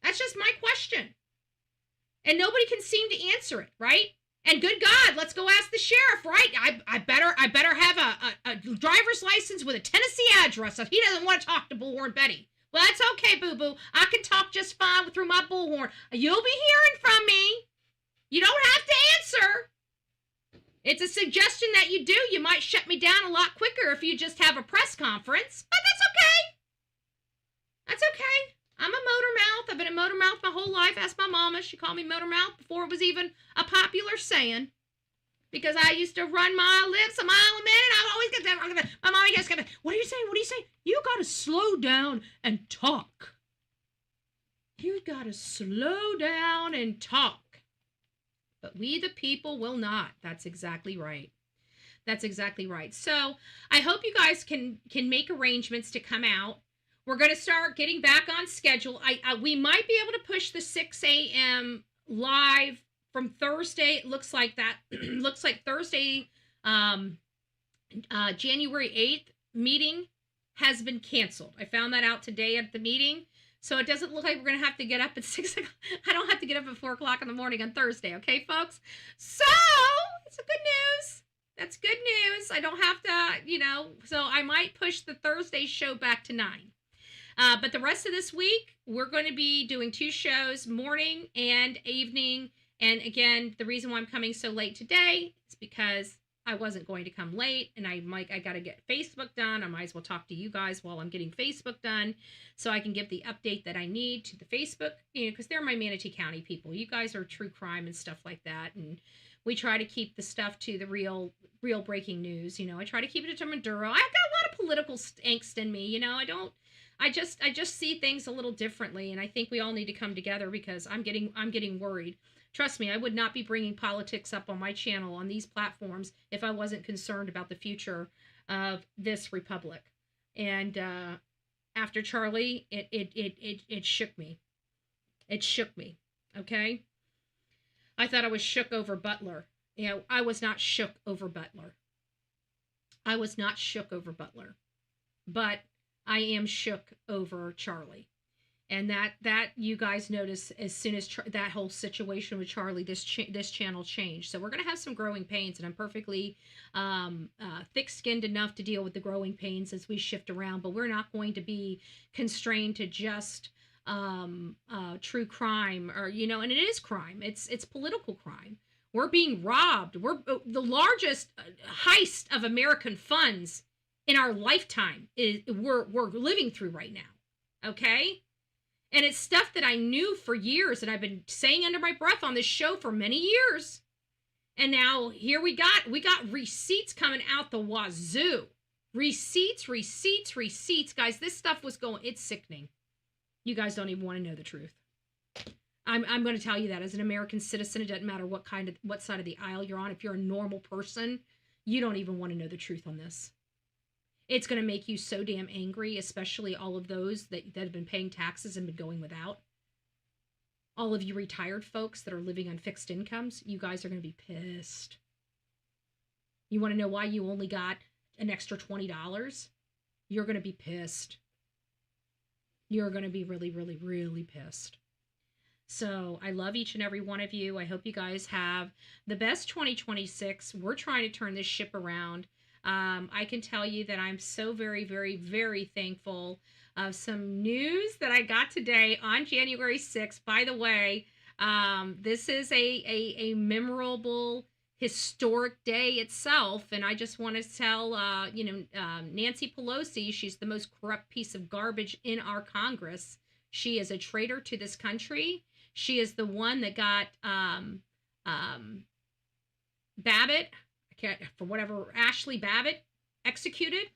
That's just my question. And nobody can seem to answer it, right? And good God, let's go ask the sheriff, right? I better have a driver's license with a Tennessee address if he doesn't want to talk to Bullhorn Betty. Well, that's okay, boo-boo. I can talk just fine through my bullhorn. You'll be hearing from me. You don't have to answer. It's a suggestion that you do. You might shut me down a lot quicker if you just have a press conference. But that's okay. That's okay. I'm a motor mouth. I've been a motor mouth my whole life. Ask my mama. She called me motor mouth before it was even a popular saying. Because I used to run my lips a mile a minute. I always get that. My mama just got, what are you saying? What are you saying? You got to slow down and talk. You got to slow down and talk. But we the people will not. That's exactly right. That's exactly right. So I hope you guys can make arrangements to come out. We're going to start getting back on schedule. We might be able to push the 6 a.m. live from Thursday. It looks like that. Looks like Thursday, January 8th meeting has been canceled. I found that out today at the meeting. So it doesn't look like we're going to have to get up at 6 o'clock. I don't have to get up at 4 o'clock in the morning on Thursday. Okay, folks? So it's a good news. That's good news. I don't have to, so I might push the Thursday show back to 9. But the rest of this week, we're going to be doing 2 shows, morning and evening. And again, the reason why I'm coming so late today is because I wasn't going to come late, and I got to get Facebook done. I might as well talk to you guys while I'm getting Facebook done so I can give the update that I need to the Facebook, because they're my Manatee County people. You guys are true crime and stuff like that, and we try to keep the stuff to the real breaking news. I try to keep it to Maduro. I've got a lot of political angst in me. I just see things a little differently, and I think we all need to come together because I'm getting worried. Trust me, I would not be bringing politics up on my channel on these platforms if I wasn't concerned about the future of this republic. And after Charlie, it shook me. It shook me. Okay. I thought I was shook over Butler. I was not shook over Butler. But I am shook over Charlie. And that you guys notice as soon as that whole situation with Charlie, this channel changed. So we're going to have some growing pains, and I'm perfectly thick-skinned enough to deal with the growing pains as we shift around. But we're not going to be constrained to just true crime, or and it is crime. It's political crime. We're being robbed. We're the largest heist of American funds in our lifetime. We're living through right now. Okay. And it's stuff that I knew for years, and I've been saying under my breath on this show for many years. And now here we got receipts coming out the wazoo. Receipts. Guys, this stuff was it's sickening. You guys don't even want to know the truth. I'm going to tell you that as an American citizen, it doesn't matter what side of the aisle you're on. If you're a normal person, you don't even want to know the truth on this. It's going to make you so damn angry, especially all of those that have been paying taxes and been going without. All of you retired folks that are living on fixed incomes, you guys are going to be pissed. You want to know why you only got an extra $20? You're going to be pissed. You're going to be really, really, really pissed. So I love each and every one of you. I hope you guys have the best 2026. We're trying to turn this ship around. I can tell you that I'm so very, very, very thankful of some news that I got today on January 6th. By the way, this is a memorable, historic day itself. And I just want to tell, Nancy Pelosi, she's the most corrupt piece of garbage in our Congress. She is a traitor to this country. She is the one that got Babbitt, Ashley Babbitt executed.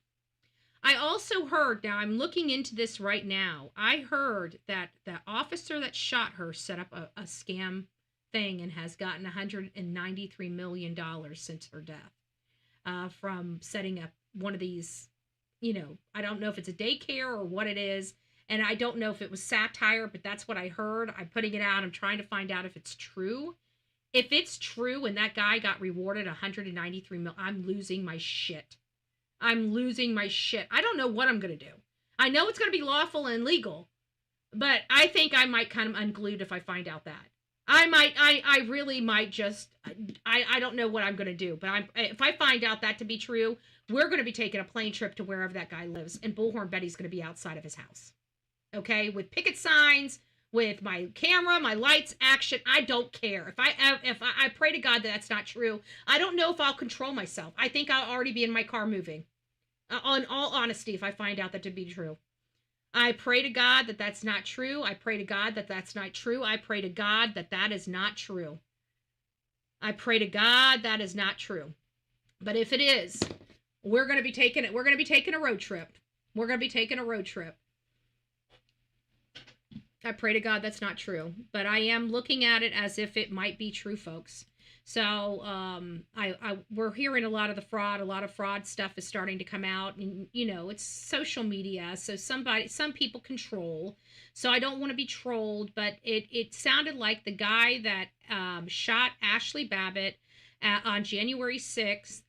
I also heard, now I'm looking into this right now, I heard that the officer that shot her set up a scam thing and has gotten $193 million since her death from setting up one of these, I don't know if it's a daycare or what it is, and I don't know if it was satire, but that's what I heard. I'm putting it out. I'm trying to find out if it's true. If it's true and that guy got rewarded $193 million, I'm losing my shit. I'm losing my shit. I don't know what I'm going to do. I know it's going to be lawful and legal, but I think I might kind of unglued if I find out that. I really might just, I don't know what I'm going to do, but if I find out that to be true, we're going to be taking a plane trip to wherever that guy lives, and Bullhorn Betty's going to be outside of his house. Okay? With picket signs, with my camera, my lights, action. I don't care. If I pray to God that that's not true, I don't know if I'll control myself. I think I'll already be in my car moving. On all honesty, if I find out that to be true. I pray to God that that's not true. I pray to God that that's not true. I pray to God that that is not true. I pray to God that is not true. But if it is, we're going to be taking it. We're going to be taking a road trip. We're going to be taking a road trip. I pray to God that's not true, but I am looking at it as if it might be true, folks. So we're hearing a lot of fraud stuff is starting to come out, and it's social media, so some people control. So I don't want to be trolled, but it sounded like the guy that shot Ashley Babbitt on January 6th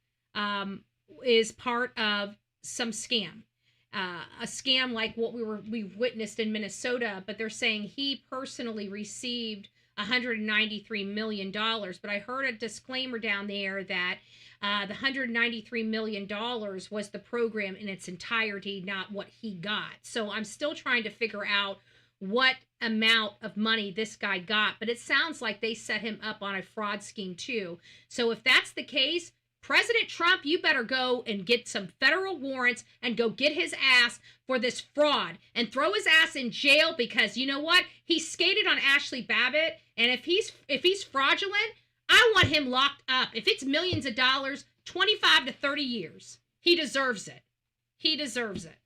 is part of some scam. A scam like what we witnessed in Minnesota, but they're saying he personally received $193 million. But I heard a disclaimer down there that the $193 million was the program in its entirety, not what he got. So I'm still trying to figure out what amount of money this guy got, but it sounds like they set him up on a fraud scheme too. So if that's the case, President Trump, you better go and get some federal warrants and go get his ass for this fraud and throw his ass in jail, because you know what? He skated on Ashley Babbitt, and if he's fraudulent, I want him locked up. If it's millions of dollars, 25 to 30 years. He deserves it. He deserves it.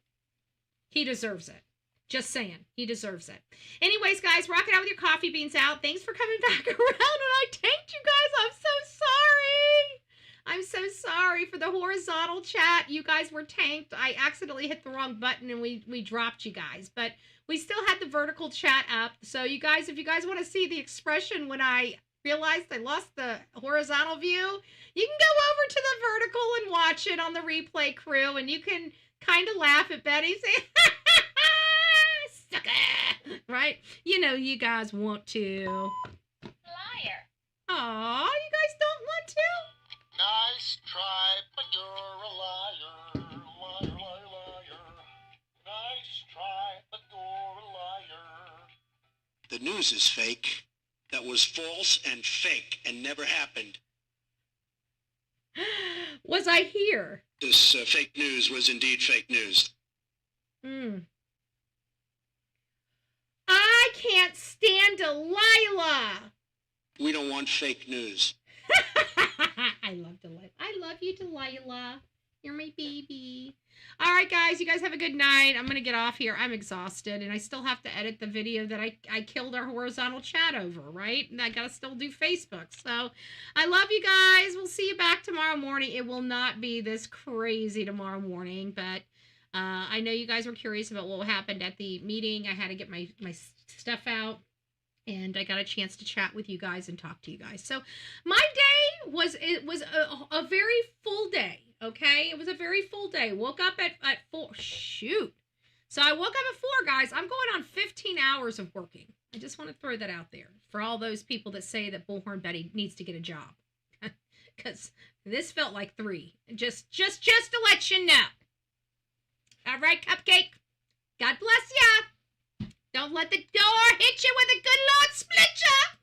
He deserves it. Just saying. He deserves it. Anyways, guys, rock it out with your coffee beans out. Thanks for coming back around, and I tanked you guys. I'm so sorry. I'm so sorry for the horizontal chat. You guys were tanked. I accidentally hit the wrong button and we dropped you guys. But we still had the vertical chat up. So you guys, if you guys want to see the expression when I realized I lost the horizontal view, you can go over to the vertical and watch it on the replay crew. And you can kind of laugh at Betty saying, sucker, right? You guys want to. Liar. Aw, you guys don't want to? Nice try, but you're a liar. Liar, liar, liar. Nice try, but you're a liar. The news is fake. That was false and fake and never happened. Was I here? This fake news was indeed fake news. I can't stand Delilah. We don't want fake news. I love Delilah. I love you, Delilah. You're my baby. All right, guys. You guys have a good night. I'm going to get off here. I'm exhausted, and I still have to edit the video that I killed our horizontal chat over, right? And I got to still do Facebook. So I love you guys. We'll see you back tomorrow morning. It will not be this crazy tomorrow morning, but I know you guys were curious about what happened at the meeting. I had to get my stuff out. And I got a chance to chat with you guys and talk to you guys. So my day was a very full day, okay? It was a very full day. Woke up at 4. Shoot. So I woke up at 4, guys. I'm going on 15 hours of working. I just want to throw that out there for all those people that say that Bullhorn Betty needs to get a job. Because this felt like 3. Just to let you know. All right, Cupcake. God bless ya. Don't let the door hit you with a good Lord split ya.